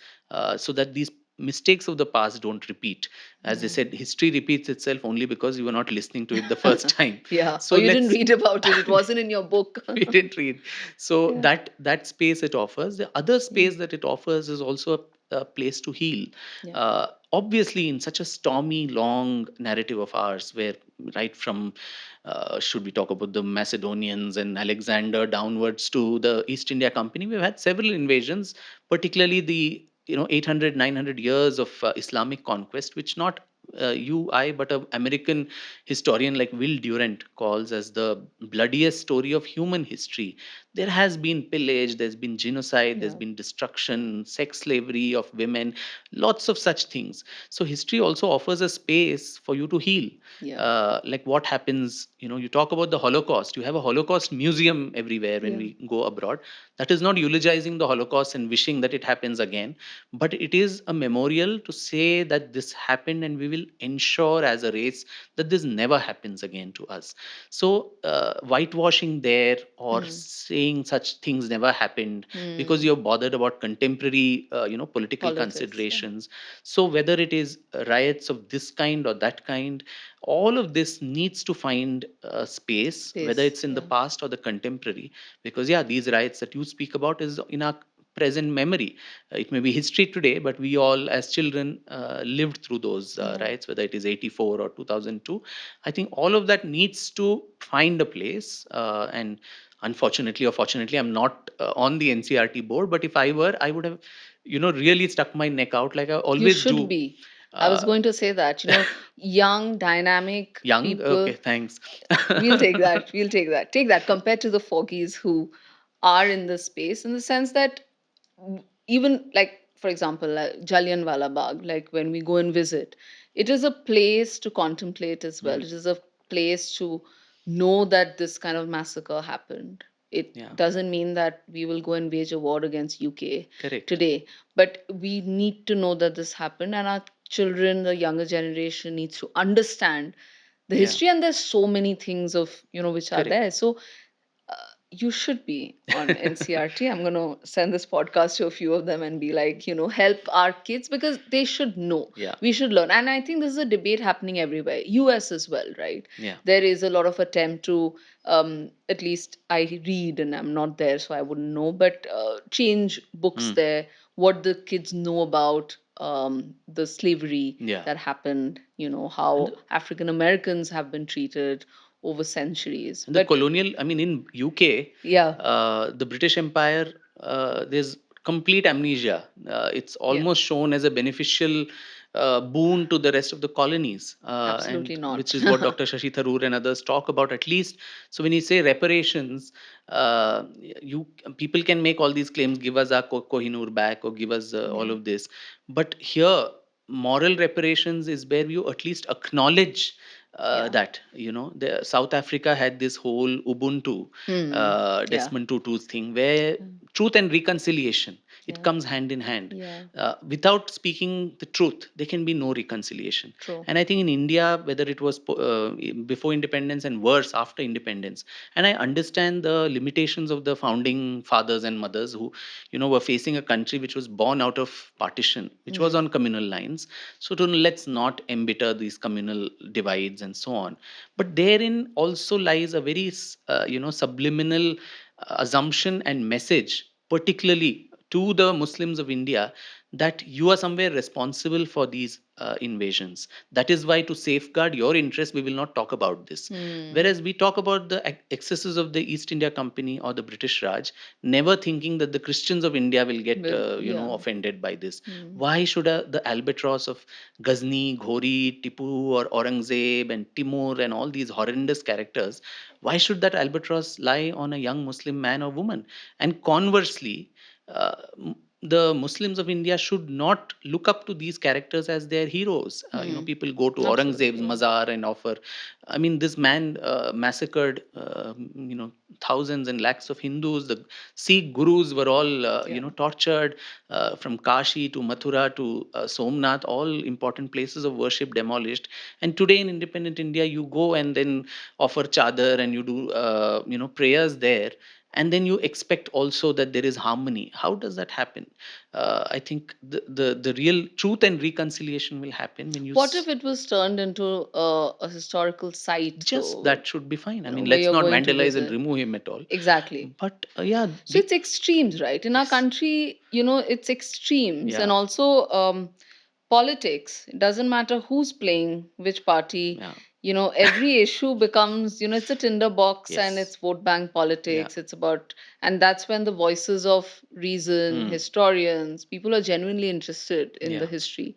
so that these mistakes of the past don't repeat. As I
Yeah.
said, history repeats itself only because you were not listening to it the first time.
Yeah.
So
Or you didn't
let's
read about it. It wasn't in your book.
we didn't read. So
Yeah.
that space it offers. The other
Yeah.
space that it offers is also a place to heal.
Yeah.
Obviously, in such a stormy, long narrative of ours, where right from should we talk about the Macedonians and Alexander downwards to the East India Company, we've had several invasions, particularly the 800 900 years of Islamic conquest, which not you I but a American historian like Will Durant calls as the bloodiest story of human history. There has been pillage, there's been genocide, there's
Yeah.
been destruction, sex slavery of women, lots of such things. So history also offers a space for you to heal.
Yeah.
Like what happens, you talk about the Holocaust. You have a Holocaust museum everywhere when
Yeah.
we go abroad. That is not eulogizing the Holocaust and wishing that it happens again, but it is a memorial to say that this happened, and we will ensure as a race that this never happens again to us. So whitewashing there, or
Hmm.
saying such things never happened because
Hmm.
you're bothered about contemporary political
Politics. Yeah.
considerations. So whether it is riots of this kind or that kind, all of this needs to find space, whether
Space.
it's in the
Yeah.
past or the contemporary. Because yeah, these riots that you speak about is in our present memory. It may be history today, but we all, as children, lived through those
Yeah.
riots, whether it is 84 or 2002. I think all of that needs to find a place. And unfortunately or fortunately, I'm not on the NCRT board, but if I were, I would have, really stuck my neck out like I
You
always
should
do.
be. I was
Uh,
going to say that, young, dynamic
young,
people.
okay, thanks.
We'll take that. We'll take that. Take that compared to the foggies who are in this space, in the sense that even like, for example, Jallianwala Bagh, like when we go and visit, it is a place to contemplate as well.
Mm,
It is a place to know that this kind of massacre happened. It
yeah,
doesn't mean that we will go and wage a war against UK
correct.
today, but we need to know that this happened, and our children, the younger generation, needs to understand the
Yeah,
history. And there's so many things of which are
correct.
there. So uh, you should be on NCRT. I'm going to send this podcast to a few of them and be like, help our kids, because they should know.
Yeah,
We should learn. And I think this is a debate happening everywhere, US as well, right?
yeah.
There is a lot of attempt to, at least I read, and I'm not there, so I wouldn't know, but change books
Mm,
there, what the kids know about the slavery
yeah.
that happened,
And
how African Americans have been treated over centuries.
the
But
colonial, I mean, in UK,
yeah,
the British Empire, there's complete amnesia. It's
yeah,
almost shown as a beneficial boon to the rest of the colonies,
absolutely
and which
not.
is what Dr. Shashi Tharoor and others talk about, at least. So when you say reparations, you people can make all these claims, give us our Kohinoor back, or give us all
Yeah.
of this, but here. moral reparations is where you at least acknowledge
Yeah.
that, South Africa had this whole Ubuntu,
Yeah.
Desmond Tutu's thing, where truth and reconciliation, it
Yeah.
comes hand in hand.
Yeah.
Without speaking the truth, there can be no reconciliation.
True.
And I think in India, whether it was before independence and worse after independence, and I understand the limitations of the founding fathers and mothers who, were facing a country which was born out of partition, which was on communal lines. So let's not embitter these communal divides and so on. But therein also lies a very, subliminal assumption and message, particularly to the Muslims of India, that you are somewhere responsible for these invasions. That is why, to safeguard your interest, we will not talk about this. Whereas we talk about the excesses of the East India Company or the British Raj, never thinking that the Christians of India will get,
Yeah.
offended by this. Why should the albatross of Ghazni, Ghori, Tipu, or Aurangzeb, and Timur, and all these horrendous characters, why should that albatross lie on a young Muslim man or woman? And conversely, uh, the Muslims of India should not look up to these characters as their heroes. People go to Aurangzeb's
Absolutely.
mazar and offer. I mean, this man massacred, thousands and lakhs of Hindus. The Sikh gurus were all,
Yeah.
tortured, from Kashi to Mathura to Somnath, all important places of worship demolished. And today in independent India, you go and then offer chadar and you do, prayers there, and then you expect also that there is harmony. How does that happen? I think the real truth and reconciliation will happen when
What if it was turned into a historical site,
just
though,
that should be fine. I mean,
where
let's
you're
not
going to
vandalize and
visit?
remove him at all.
Exactly.
But yeah,
So it's extremes, right? In our
yes,
country, it's extremes,
yeah,
and also politics. It doesn't matter who's playing which party.
yeah,
Every issue becomes, it's a tinder box, and
yes,
it's vote bank
yeah,
politics. It's about, and that's when the voices of reason,
hmm,
historians, people are genuinely interested in the
yeah,
history,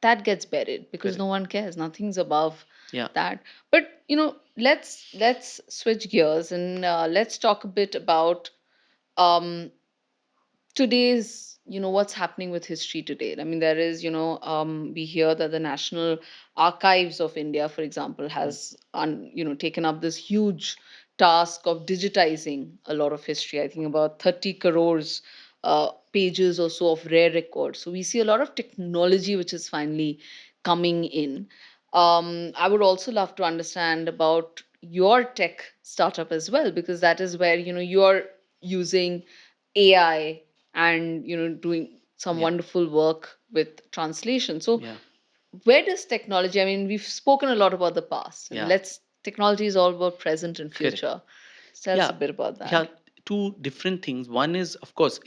that gets buried because no
correct,
one cares. Nothing's above
yeah,
that. But let's switch gears, and let's talk a bit about um today's, what's happening with history today. I mean, there is, we hear that the National Archives of India, for example,
hmm,
has taken up this huge task of digitizing a lot of history. I think about 30 crores pages or so of rare records. So we see a lot of technology which is finally coming in. I would also love to understand about your tech startup as well, because that is where, you're using AI and, doing some
yeah,
wonderful work with translation. So
yeah,
where does technology, I mean, we've spoken a lot about the past, and
yeah,
let's technology is all about present and
correct.
future. So tell us
Yeah,
a bit about
yeah,
that.
two different things. One is, of course,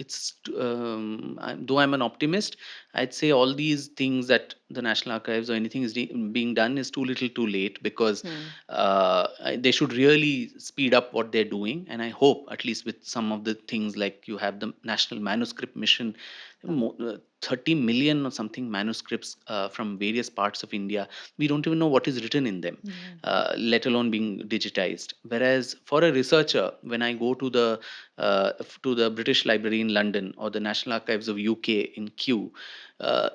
though I'm an optimist, I'd say all these things that the National Archives or anything is being done is too little too late, because
Hmm.
they should really speed up what they're doing. And I hope, at least with some of the things, like you have the National Manuscript Mission, 30 million or something manuscripts from various parts of India. We don't even know what is written in them,
Yeah.
let alone being digitized. Whereas for a researcher, when I go to the British Library in London or the National Archives of UK in Kew, uh,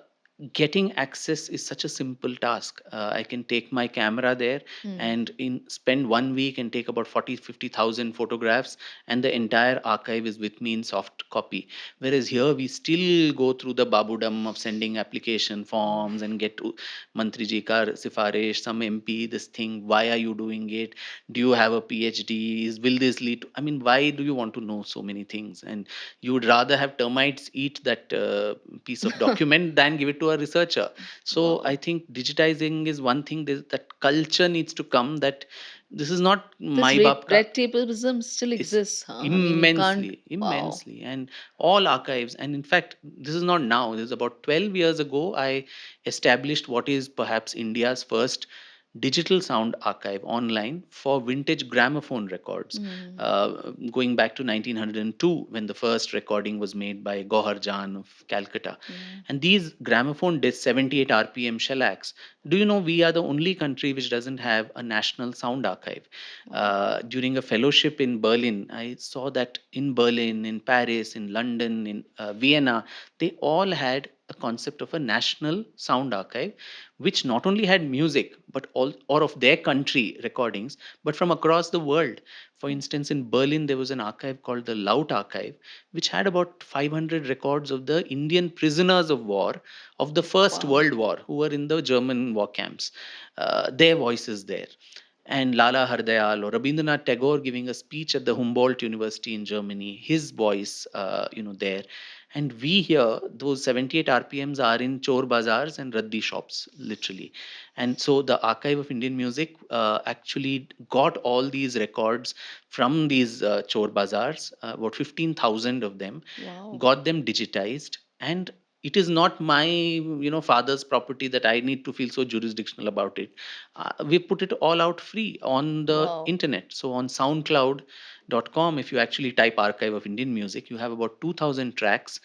getting access is such a simple task. I can take my camera there
Hmm.
and in spend 1 week and take about 40-50,000 photographs, and the entire archive is with me in soft copy. Whereas here we still go through the babudam of sending application forms and get to mantri ji ka sifarish, some MP, this thing. Why are you doing it? Do you have a PhD? Will this lead to, I mean, why do you want to know so many things? And you would rather have termites eat that piece of document than give it to a researcher. So I
Wow.
think digitizing is one thing. That culture needs to come, that this is not
This
my baap ka.
red tapeism still
Is
exists, huh? I mean, you can't.
immensely,
Wow.
immensely. And all archives, and in fact, this is not now, this is about 12 years ago, I established what is perhaps India's first digital sound archive online for vintage gramophone records,
Hmm.
going back to 1902, when the first recording was made by Gohar Jan of Calcutta.
Yeah.
And these gramophone discs, 78 RPM shellacs, do you know we are the only country which doesn't have a national sound archive?
Wow.
During a fellowship in Berlin, I saw that in Berlin, in Paris, in London, in Vienna, they all had a concept of a national sound archive, which not only had music but all or of their country recordings, but from across the world. For instance, in Berlin, there was an archive called the Laut Archive, which had about 500 records of the Indian prisoners of war of the First
Wow.
World War who were in the German war camps. Their voices there, and Lala Hardayal or Rabindranath Tagore giving a speech at the Humboldt University in Germany, his voice, there. And we here, those 78 RPMs are in chor bazaars and raddi shops, literally. And so the Archive of Indian Music actually got all these records from these chor bazaars, about 15,000 of them,
Wow.
got them digitized, and it is not my father's property that I need to feel so jurisdictional about it. We put it all out free on the
Wow.
internet. So on soundcloud.com, if you actually type Archive of Indian Music, you have about 2000 tracks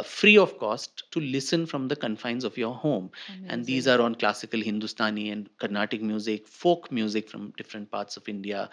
free of cost to listen from the confines of your home. And these
Amazing.
are on classical Hindustani and Carnatic music, folk music from different parts of India,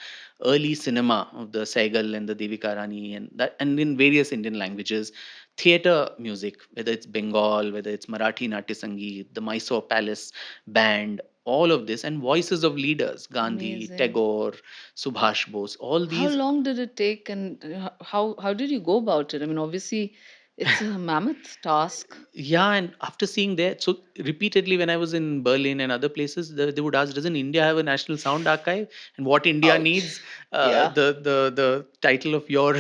early cinema of the Saigal and the Devika Rani, and in various Indian languages, theater music, whether it's Bengal, whether it's Marathi Natya Sangeet, the Mysore Palace Band, all of this, and voices of leaders, Gandhi,
Amazing.
Tagore, Subhash Bose, all
How
these.
long did it take, and how did you go about it? I mean, obviously, it's a mammoth task.
Yeah, and after seeing that, so repeatedly when I was in Berlin and other places, they would ask, "Doesn't India have a national sound archive?" And what India needs,
Ouch. Yeah.
the title of your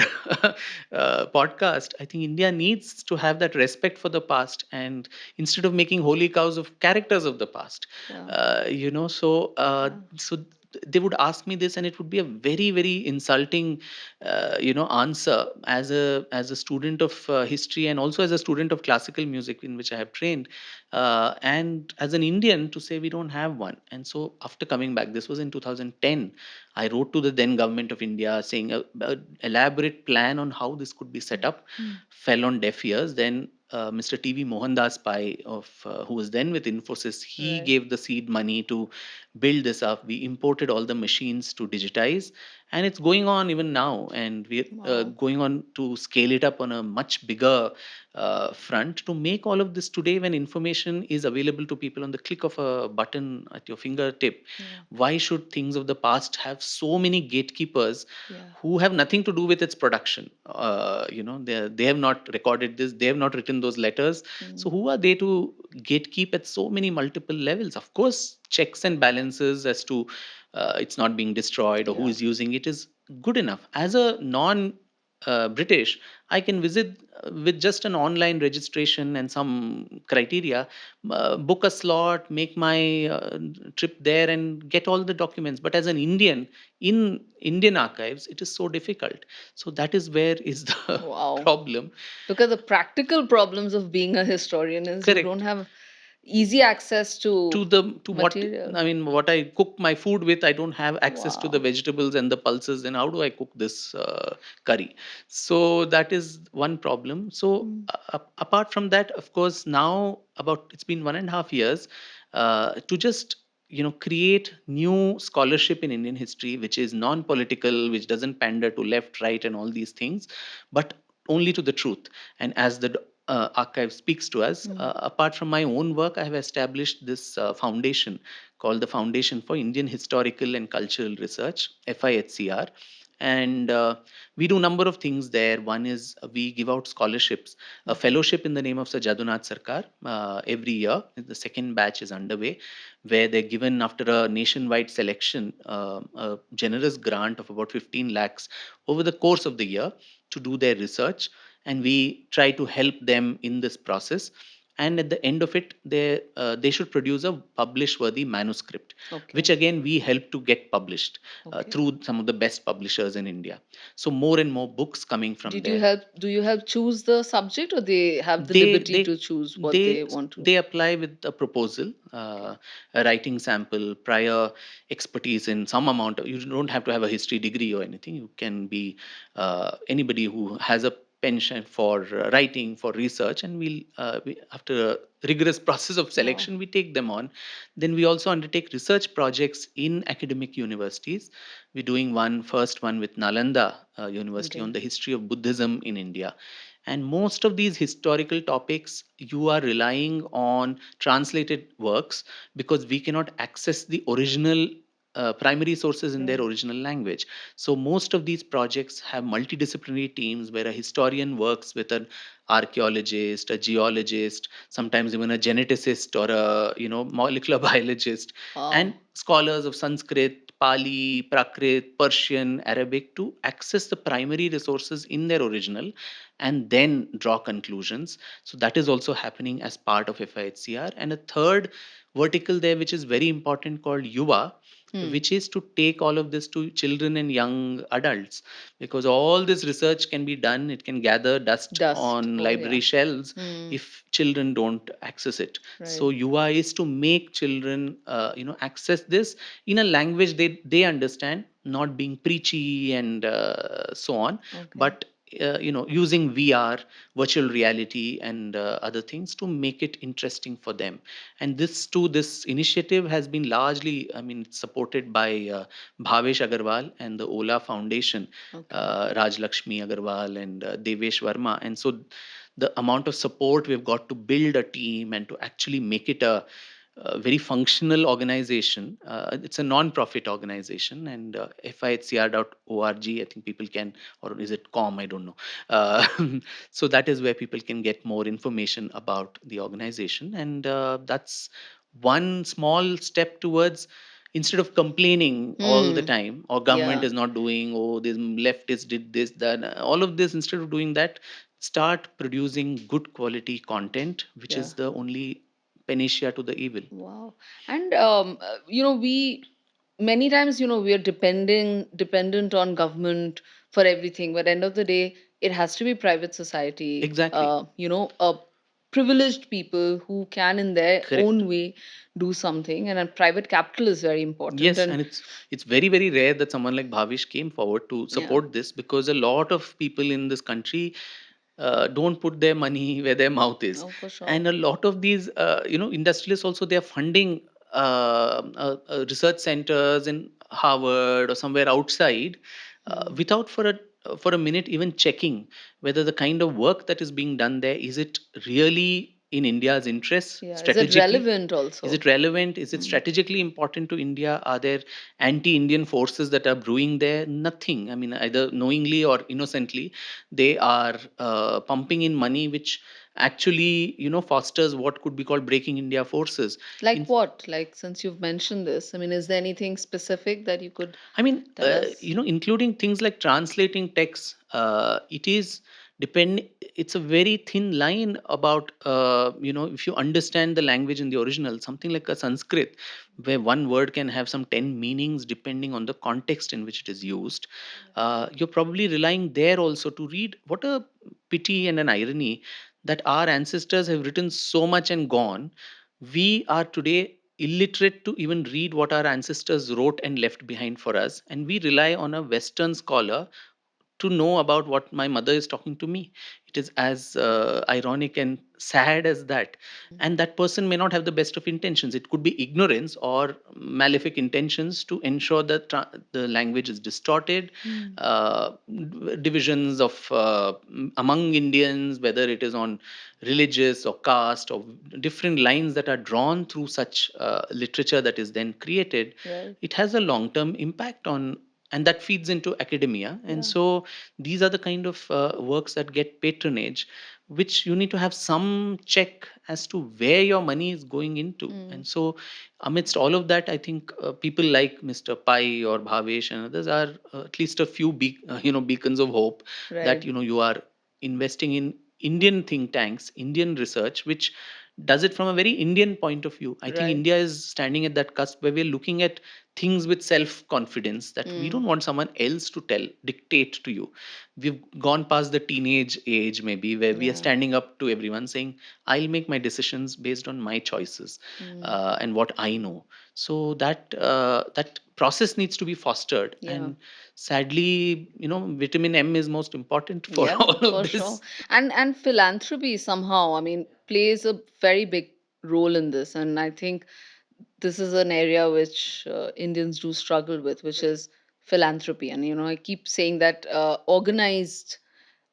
podcast, I think India needs to have that respect for the past, and instead of making holy cows of characters of the past,
Yeah. Yeah.
so they would ask me this, and it would be a very very insulting answer as a student of history, and also as a student of classical music in which I have trained, and as an Indian, to say we don't have one. And so after coming back, this was in 2010, I wrote to the then government of India saying a elaborate plan on how this could be set up.
Mm.
Fell on deaf ears. Then Mr. TV Mohandas Pai, who was then with Infosys, he
Right.
gave the seed money to build this up. We imported all the machines to digitize, and it's going on even now, and we're
Wow.
going on to scale it up on a much bigger front to make all of this today, when information is available to people on the click of a button at your fingertip.
Yeah.
Why should things of the past have so many gatekeepers
Yeah.
who have nothing to do with its production? They have not recorded this, they have not written those letters. So
Mm.
who are they to gatekeep at so many multiple levels? Of course, checks and balances as to it's not being destroyed or who
Yeah.
is using it is good enough. As a non British, I can visit with just an online registration and some criteria, book a slot, make my trip there, and get all the documents. But as an Indian in Indian archives, it is so difficult. So that is where is the
Wow.
problem.
Look at the practical problems of being a historian is you don't
Correct.
have easy access
To
to
the to what
material.
I mean, what I cook my food with, I don't have access to the
Wow.
vegetables and the pulses. Then how do I cook this curry? So that is one problem. So
Mm.
apart from that, of course, now about it's been 1.5 years to just create new scholarship in Indian history, which is non-political, which doesn't pander to left, right, and all these things, but only to the truth. And as the archive speaks to us.
Mm.
Apart from my own work, I have established this foundation called the Foundation for Indian Historical and Cultural Research, FIHCR. And we do a number of things there. One is we give out scholarships, a
Okay.
fellowship in the name of Sir Jadunath Sarkar every year. The second batch is underway, where they're given after a nationwide selection a generous grant of about 15 lakhs over the course of the year to do their research, and we try to help them in this process. And at the end of it, they should produce a publish worthy manuscript,
Okay.
which again we help to get published
Okay.
through some of the best publishers in India. So more and more books coming from
Did you
there.
help? Do you help choose the subject, or they have the
they
liberty
they
to choose what
they
they want to?
they apply with a proposal,
Okay.
a writing sample, prior expertise in some amount you don't have to have a history degree or anything. You can be anybody who has a penchant for writing, for research, and after a rigorous process of
Wow.
selection, we take them on. Then we also undertake research projects in academic universities. We're doing one first one with Nalanda University on
Okay.
the history of Buddhism in India. And most of these historical topics, you are relying on translated works because we cannot access the original primary sources in their
Right.
original language. So most of these projects have multidisciplinary teams where a historian works with an archaeologist, a geologist, sometimes even a geneticist or a molecular biologist, and
Wow.
scholars of Sanskrit, Pali, Prakrit, Persian, Arabic to access the primary resources in their original and then draw conclusions. So that is also happening as part of FIHCR. And a third vertical there, which is very important, called Yuva,
Hmm.
which is to take all of this to children and young adults, because all this research can be done, it can gather dust
Dust.
on
Oh,
library
yeah.
shelves
Hmm.
if children don't access it.
Right.
So Yuva is to make children access this in a language they understand, not being preachy and so on,
Okay.
but using VR, virtual reality, and other things to make it interesting for them. And this initiative has been largely, I mean, it's supported by Bhavesh Agarwal and the Ola Foundation,
Okay.
Raj Lakshmi Agarwal and Devesh Verma. And so the amount of support we've got to build a team and to actually make it a very functional organization. It's a non-profit organization, and FIHCR.org, I think people can, or is it com? I don't know. Uh, so that is where people can get more information about the organization, and that's one small step towards, instead of complaining all the
Hmm.
time, or government
Yeah.
is not doing, oh, this leftist did this, that, all of this, instead of doing that, start producing good quality content, which
Yeah.
is the only panacea to the evil.
Wow. And we many times, we are dependent on government for everything, but end of the day, it has to be private society,
Exactly.
privileged people who can in their
Correct.
own way do something, and private capital is very important.
Yes,
And
and it's very very rare that someone like Bhavish came forward to
yeah.
support this, because a lot of people in this country don't put their money where their mouth is,
Oh, for sure.
and a lot of these industrialists also, they are funding research centers in Harvard or somewhere outside,
Hmm.
without for a minute even checking whether the kind of work that is being done there, is it really in India's interest
Yeah. Is it
strategically.
relevant
Is
also?
it relevant? Is it
Hmm.
strategically important to India? Are there anti-Indian forces that are brewing there? Nothing. I mean, either knowingly or innocently, they are pumping in money, which actually, fosters what could be called breaking India forces.
Like
In
what? Like, since you've mentioned this, I mean, is there anything specific that you could
I mean,
tell us?
including things like translating text, it is depend. It's a very thin line about, if you understand the language in the original, something like a Sanskrit, where one word can have some 10 meanings depending on the context in which it is used. You're probably relying there also to read. What a pity and an irony that our ancestors have written so much and gone. We are today illiterate to even read what our ancestors wrote and left behind for us, and we rely on a Western scholar to know about what my mother is talking to me. It is as ironic and sad as that. And that person may not have the best of intentions. It could be ignorance or malefic intentions to ensure that the language is distorted.
Hmm.
Divisions of among Indians, whether it is on religious or caste or different lines that are drawn through such literature that is then created,
Right.
it has a long term impact on, and that feeds into academia. And
Yeah.
so these are the kind of works that get patronage, which you need to have some check as to where your money is going into.
Hmm.
And so amidst all of that, I think people like Mr. Pai or Bhavesh and others are at least a few beacons of hope, that
Right.
you are investing in Indian think tanks, Indian research, which does it from a very Indian point of view. I think
Right.
India is standing at that cusp where we're looking at things with self confidence, that we
Hmm.
don't want someone else to dictate to you. We've gone past the teenage age, maybe, where we are
Yeah.
standing up to everyone saying, I'll make my decisions based on my choices
Hmm.
and what I know. So that process needs to be fostered.
Yeah.
And sadly, vitamin M is most important for
Yeah,
all of
for sure.
this.
And philanthropy somehow, I mean, plays a very big role in this. And I think this is an area which Indians do struggle with, which is philanthropy. And I keep saying that organized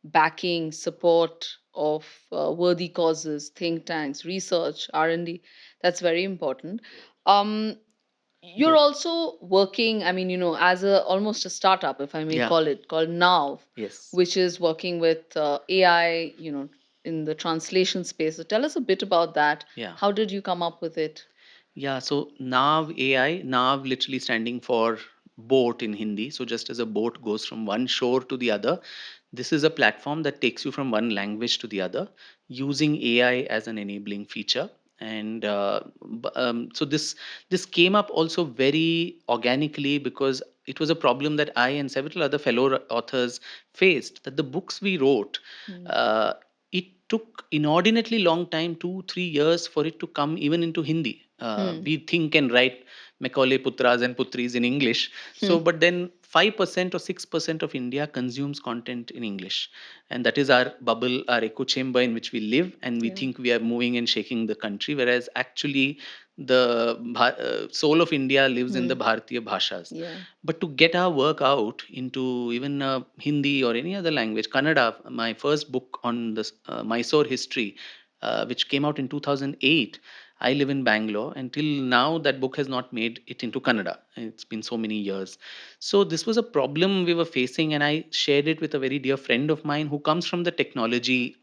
backing, support of worthy causes, think tanks, research, R&D. That's very important. Um, you're
Yes.
also working, I mean, as a almost a startup, if I may
Yeah.
call it, called NAAV,
Yes.
which is working with AI, in the translation space. So tell us a bit about that.
Yeah.
How did you come up with it?
Yeah, so NAV AI, NAV literally standing for boat in Hindi. So just as a boat goes from one shore to the other, this is a platform that takes you from one language to the other using AI as an enabling feature. And so this came up also very organically because it was a problem that I and several other fellow authors faced, that the books we wrote,
Hmm.
uh, it took inordinately long time, 2 3 years, for it to come even into Hindi.
Hmm.
We think and write Macaulay Putras and Putris in English. So
Hmm.
but then 5% or 6% of India consumes content in English, and that is our bubble, our echo chamber in which we live, and we
Yeah.
think we are moving and shaking the country, whereas actually the soul of India lives in
Hmm.
the Bharatiya bhashas.
Yeah.
But to get our work out into even Hindi or any other language, Kannada, my first book on the Mysore history, which came out in 2008. I live in Bangalore. Until now, that book has not made it into Kannada. It's been so many years. So this was a problem we were facing, and I shared it with a very dear friend of mine who comes from the technology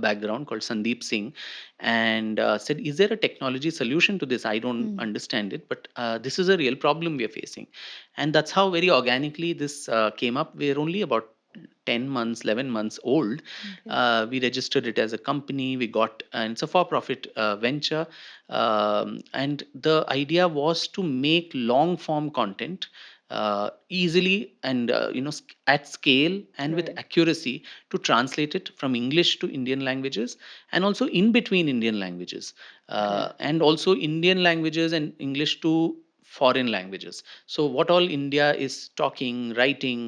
background, called Sandeep Singh, and said, "Is there a technology solution to this? I don't
Hmm.
understand it, but this is a real problem we are facing." And that's how very organically this came up. We're only about 10 months, 11 months old.
Okay.
We registered it as a company. We got, and it's a for profit venture. And the idea was to make long form content easily and at scale and with
Right.
accuracy, to translate it from English to Indian languages, and also in between Indian languages,
Okay.
and also Indian languages and English to foreign languages. So what all India is talking, writing,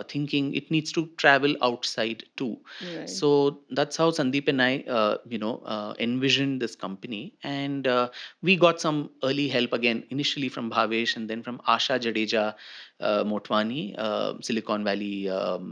thinking, it needs to travel outside too.
Right.
So that's how Sandeep and I, envisioned this company, and we got some early help again, initially from Bhavesh and then from Asha Jadeja Motwani, Silicon Valley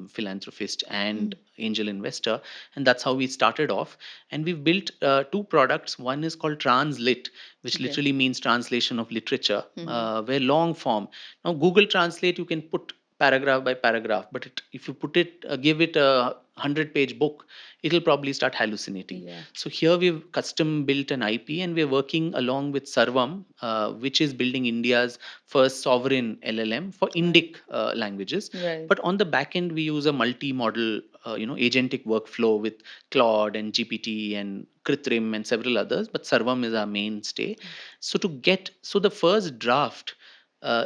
philanthropist
Hmm.
and angel investor, and that's how we started off. And we've built two products. One is called Translit, which
Okay.
literally means translation of literature,
Hmm.
where long form. Now, Google Translate, you can put paragraph by paragraph, but if you put it, give it a 100-page book, it'll probably start hallucinating.
Yeah.
So here we've custom built an IP, and we're working along with Sarvam, which is building India's first sovereign LLM for
Right.
Indic languages.
Right.
But on the back end, we use a multi-model, agentic workflow with Claude and GPT and Kritrim and several others. But Sarvam is our mainstay. So the first draft,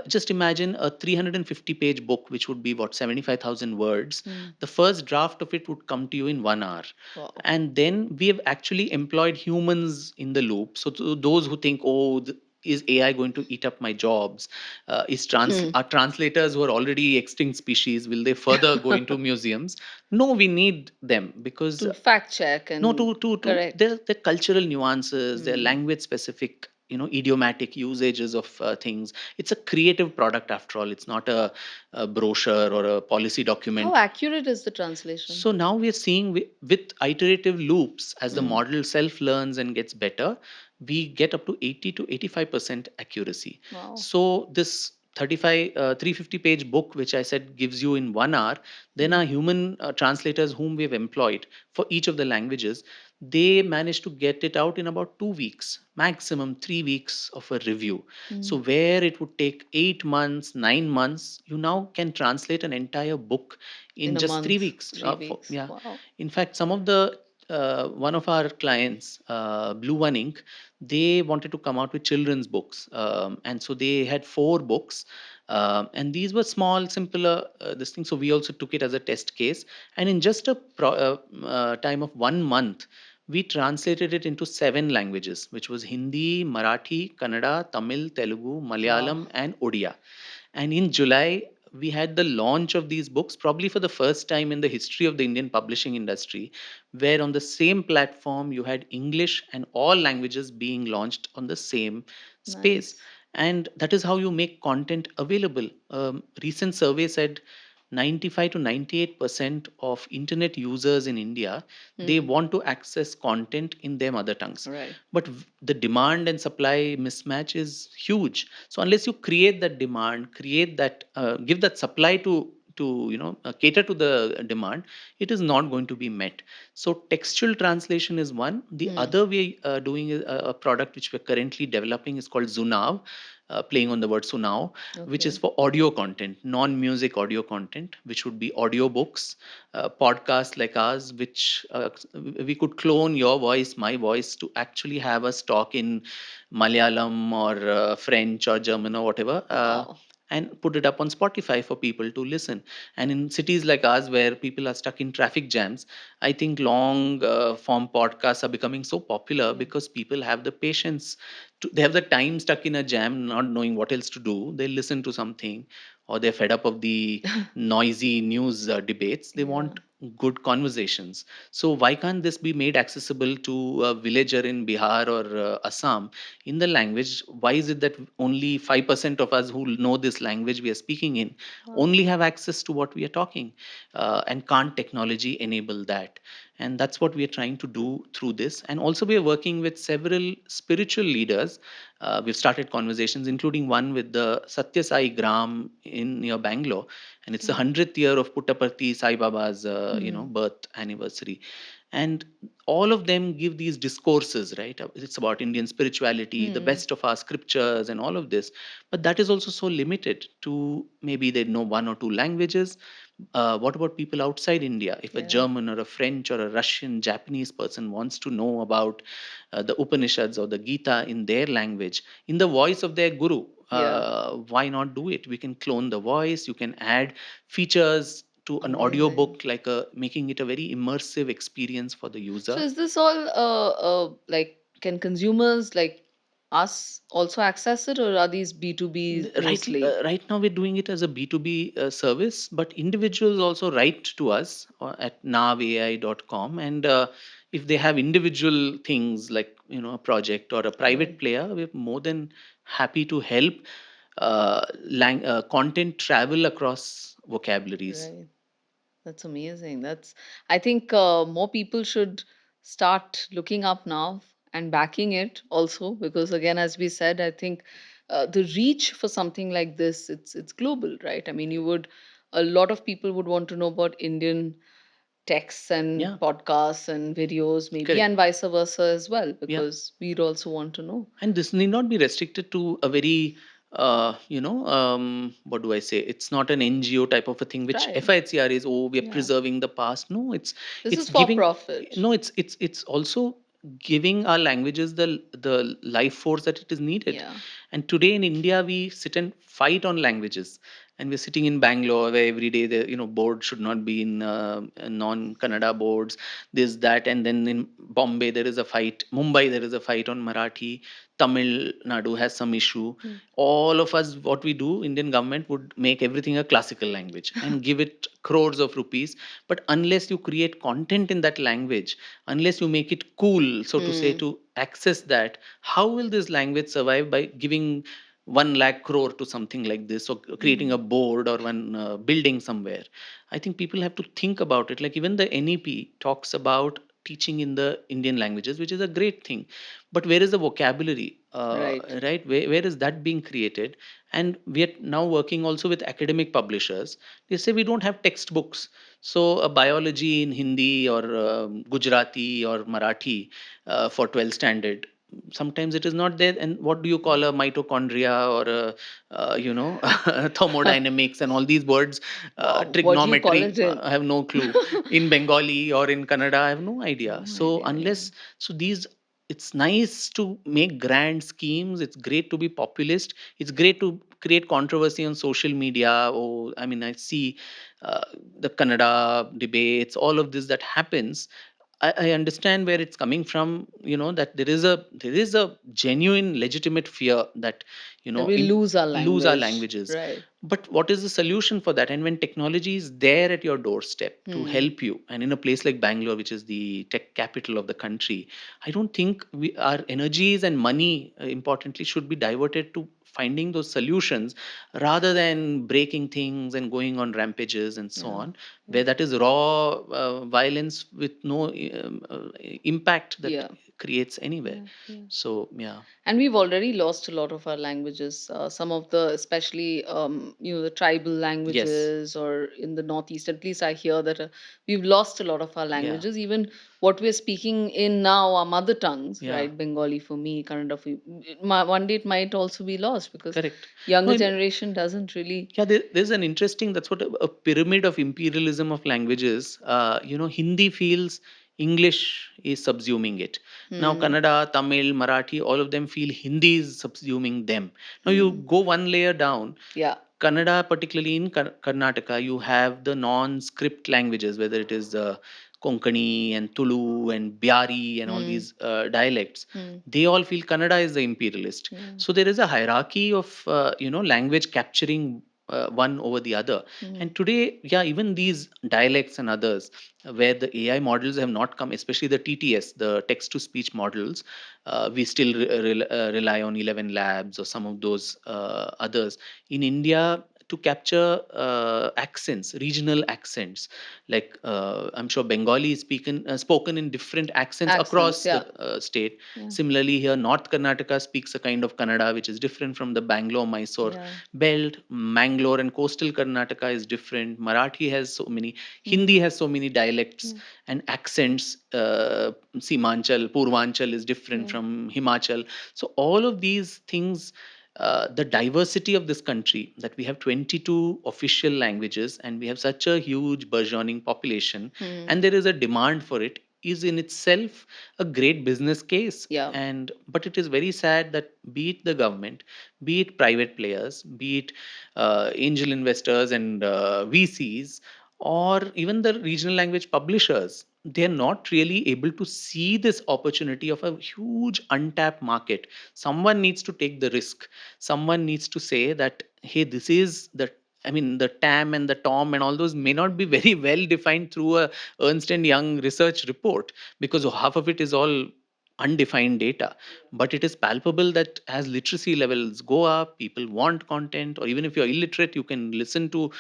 just imagine a 350-page book, which would be what, 75,000 words.
Hmm.
The first draft of it would come to you in 1 hour.
Wow.
And then we have actually employed humans in the loop. So to those who think, oh, is AI going to eat up my jobs?
Hmm.
Are translators who are already extinct species, will they further go into museums? No, we need them because
To fact check
no,
and
to
correct.
the cultural nuances, their
Hmm.
language specific, idiomatic usages of things. It's a creative product after all. It's not a brochure or a policy
How
document.
accurate is the translation?
So now we are seeing with iterative loops, as the
Hmm.
model self learns and gets better, we get up to 80 to 85% accuracy.
Wow.
So this 350-page book, which I said gives you in 1 hour, then
Hmm.
our human translators whom we've employed for each of the languages, they managed to get it out in about 2 weeks, maximum 3 weeks of a review.
Hmm.
So where it would take 8 months, 9 months, you now can translate an entire book
In
in
a
just three
month,
weeks.
3 weeks.
Yeah,
Wow.
in fact, some of the one of our clients, Blue One Ink, they wanted to come out with children's books, and so they had 4 books, and these were small, simpler this thing. So we also took it as a test case, and in just a time of 1 month, we translated it into 7 languages, which was Hindi, Marathi, Kannada, Tamil, Telugu,
Wow.
Malayalam, and Odia. And in July, we had the launch of these books, probably for the first time in the history of the Indian publishing industry, where on the same platform you had English and all languages being launched on the same space.
Nice.
And that is how you make content available. Recent survey said 95 to 98% of internet users in India, they
Hmm.
want to access content in their mother tongues.
Right.
But the demand and supply mismatch is huge. So unless you create that demand, create that, give that supply to cater to the demand, it is not going to be met. So textual translation is one. The
Hmm.
other way doing a product which we're currently developing is called Zunav, playing on the word Sunao, which is
Okay.
for audio content, non-music audio content, which would be audiobooks, podcasts like ours, which we could clone your voice, my voice, to actually have us talk in Malayalam or French or German or whatever.
Wow.
And put it up on Spotify for people to listen. And in cities like ours, where people are stuck in traffic jams, I think long form podcasts are becoming so popular
Yeah.
because people have the patience. They have the time stuck in a jam, not knowing what else to do. They listen to something, or they're fed up of the noisy news debates. They
Yeah.
want good conversations. So why can't this be made accessible to a villager in Bihar or Assam in the language? Why is it that only 5% of us who know this language we are speaking in
Wow.
only have access to what we are talking? And can't technology enable that? And that's what we are trying to do through this. And also, we are working with several spiritual leaders. We've started conversations, including one with the Satya Sai Gram in near Bangalore, and it's the
Okay.
100th year of Puttaparthi Sai Baba's
Hmm.
birth anniversary. And all of them give these discourses, right? It's about Indian spirituality, the
Hmm.
best of our scriptures, and all of this. But that is also so limited to maybe they know one or two languages. What about people outside India? If a
Yeah.
German or a French or a Russian, Japanese person wants to know about the Upanishads or the Gita in their language, in the voice of their guru,
Yeah.
why not do it? We can clone the voice. You can add features to an
Amazing.
audiobook, like making it a very immersive experience for the
So
user.
is this all like can consumers like us also access it, or are these B2B
Right,
mostly?
right now we're doing it as a B2B service, but individuals also write to us at navai.com, and if they have individual things like a project or a private
Right.
player, we're more than happy to help content travel across vocabularies.
Right. That's amazing. I think more people should start looking up now and backing it also, because again, as we said, I think the reach for something like this, it's global, right? I mean, a lot of people would want to know about Indian texts and
Yeah,
podcasts and videos, maybe,
correct.
and vice versa as well,
Yeah.
because we'd also want to know.
And this need not be restricted to a very what do I say, it's not an NGO type of a thing which
Right.
FIHCR is, oh, we are
Yeah.
preserving the past. No,
This
it's
is for
giving,
profit.
no, it's also giving our languages the life force that it is needed.
Yeah.
And today in India we sit and fight on languages, and we're sitting in Bangalore where every day the board should not be in non Kannada boards, this that, and then in Bombay there is a fight, Mumbai there is a fight on Marathi, Tamil Nadu has some issue.
Hmm.
All of us, what we do, Indian government would make everything a classical language and give it crores of rupees. But unless you create content in that language, unless you make it cool, so to say,
Hmm.
to access that, how will this language survive by giving 1 lakh crore to something like this, or creating a
Hmm.
board or one building somewhere? I think people have to think about it. Like even the NEP talks about teaching in the Indian languages, which is a great thing. But where is the vocabulary?
Right.
Right? Where is that being created? And we are now working also with academic publishers. They say we don't have textbooks. So a biology in Hindi or Gujarati or Marathi for 12th standard, sometimes it is not there. And what do you call a mitochondria or a, thermodynamics and all these words,
Wow. What do you call
trigonometry?
it in?
I have no clue. In Bengali or in Kannada, I have no idea.
No
So
idea. Yeah.
unless, so these, it's nice to make grand schemes. It's great to be populist. It's great to create controversy on social media. Oh, I mean, I see uh, the Kannada debates, all of this that happens. I understand where it's coming from. That there is a genuine, legitimate fear that
That we
in
lose our
lose our
language.
languages.
Right.
But what is the solution for that? And when technology is there at your doorstep to
Hmm.
help you, and in a place like Bangalore, which is the tech capital of the country, I don't think our energies and money, importantly, should be diverted to finding those solutions rather than breaking things and going on rampages and so
Yeah.
on, where that is raw violence with no impact that
Yeah.
creates anywhere.
Yeah. Yeah.
So yeah.
And we've already lost a lot of our languages. Some of the, especially the tribal
Yes.
languages, or in the northeast, at least I hear that we've lost a lot of our
Yeah.
languages. Even what we're speaking in now, our mother tongues,
Yeah.
right? Bengali for me, Kannada for you. One day it might also be lost because
Correct. No,
younger generation doesn't really.
yeah, there's an interesting, that's what a pyramid of imperialism of languages. Hindi feels English is subsuming it. Now,
Hmm.
Kannada, Tamil, Marathi, all of them feel Hindi is subsuming them. Now, you
Hmm.
go one layer down.
Yeah.
Kannada, particularly in Karnataka, you have the non-script languages, whether it is Konkani and Tulu and Byari and all
Hmm.
these dialects.
Hmm.
They all feel Kannada is the imperialist.
Yeah.
So there is a hierarchy of language capturing one over the other.
Hmm.
And today, yeah, even these dialects and others, where the AI models have not come, especially the TTS, the text to speech models, we still rely on 11 labs or some of those others in India to capture accents, regional accents. Like I'm sure Bengali is spoken in different accents
Accents.
across the
Yeah.
state.
Yeah.
Similarly, here North Karnataka speaks a kind of Kannada which is different from the Bangalore Mysore
Yeah.
belt. Mangalore and coastal Karnataka is different. Marathi has so many,
Hmm.
Hindi has so many dialects
Yeah.
and accents. Simanchal, Purvanchal is different
Yeah.
from Himachal. So all of these things, the diversity of this country, that we have 22 official languages and we have such a huge burgeoning population,
Hmm.
and there is a demand for it, is in itself a great business case.
Yeah.
And but it is very sad that, be it the government, be it private players, be it angel investors and VCs, or even the regional language publishers, they're not really able to see this opportunity of a huge untapped market. Someone needs to take the risk. Someone needs to say that, hey, this is the, I mean, the TAM and the TOM and all those may not be very well defined through a Ernst and Young research report, because half of it is all undefined data. But it is palpable that as literacy levels go up, people want content, or even if you're illiterate, you can listen to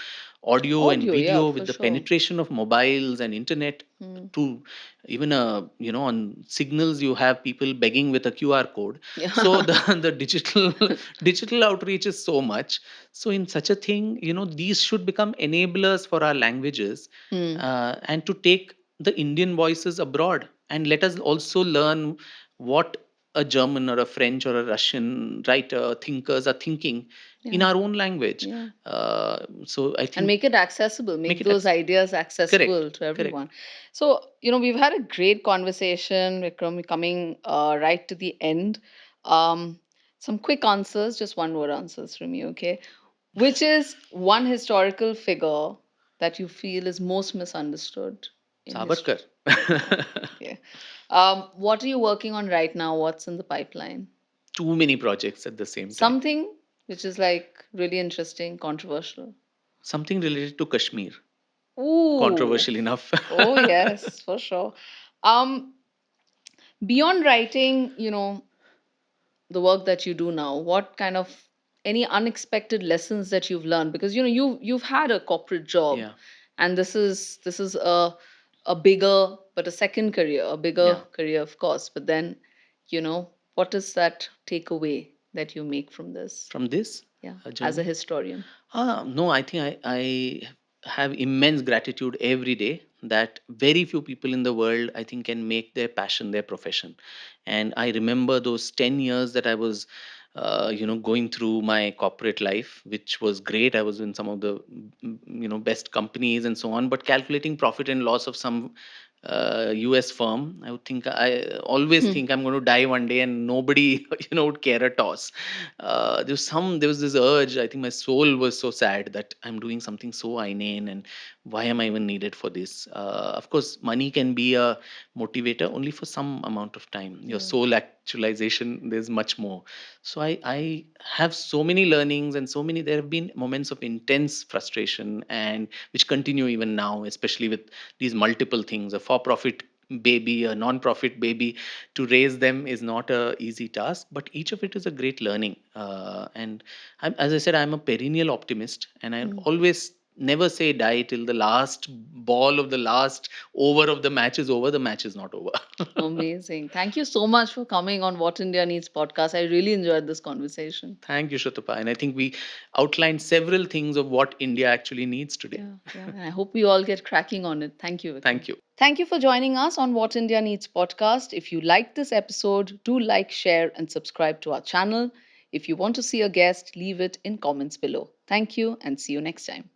audio and
Audio. Yeah,
video
for
with the
sure.
penetration of mobiles and internet.
Hmm.
To even on signals, you have people begging with a QR code. So
Yeah.
the digital digital outreach is so much. So in such a thing, these should become enablers for our languages,
Hmm.
and to take the Indian voices abroad, and let us also learn what a German or a French or a Russian writer thinkers are thinking in
Yeah.
our own language.
Yeah.
So I
And
think,
make it accessible,
make
make
it
those ideas
correct,
accessible to
correct.
everyone. So, we've had a great conversation, Vikram. We're coming right to the end. Um, some quick answers, just one word answers from you, okay? Which is one historical figure that you feel is most misunderstood in
Savarkar.
history? Okay. What are you working on right now? What's in the pipeline?
Too many projects at the same time.
Something which is like really interesting, controversial.
Something related to Kashmir.
Ooh.
Controversial enough.
Oh, yes, for sure. Um, Beyond writing, the work that you do now, what kind of any unexpected lessons that you've learned? Because you've had a corporate job,
Yeah,
and this is a bigger, but a second career, a bigger
yeah.
career, of course. But then, what is that takeaway that you make from this?
From this
Yeah, as a
journey.
historian.
No, I think I have immense gratitude every day that very few people in the world, I think, can make their passion their profession. And I remember those 10 years that I was, going through my corporate life, which was great. I was in some of the, best companies and so on, but calculating profit and loss of some US firm, I always
Hmm.
think I'm going to die one day and nobody, would care a toss. There was this urge. I think my soul was so sad that I'm doing something so inane, and why am I even needed for this? Of course, money can be a motivator only for some amount of time. Your
Yeah.
soul actualization, there's much more. So I have so many learnings, and so many, there have been moments of intense frustration, and which continue even now, especially with these multiple things, a for profit baby, a non-profit baby, to raise them is not a easy task. But each of it is a great learning. And as I said, I'm a perennial optimist, and I
Mm.
always never say die till the last ball of the last over of the match is over. The match is not over.
Amazing. Thank you so much for coming on What India Needs podcast. I really enjoyed this conversation.
Thank you, Shutapa. And I think we outlined several things of what India actually needs today.
Yeah, yeah. And I hope we all get cracking on it. Thank you, Vikram.
Thank you.
Thank you for joining us on What India Needs podcast. If you liked this episode, do like, share, and subscribe to our channel. If you want to see a guest, leave it in comments below. Thank you and see you next time.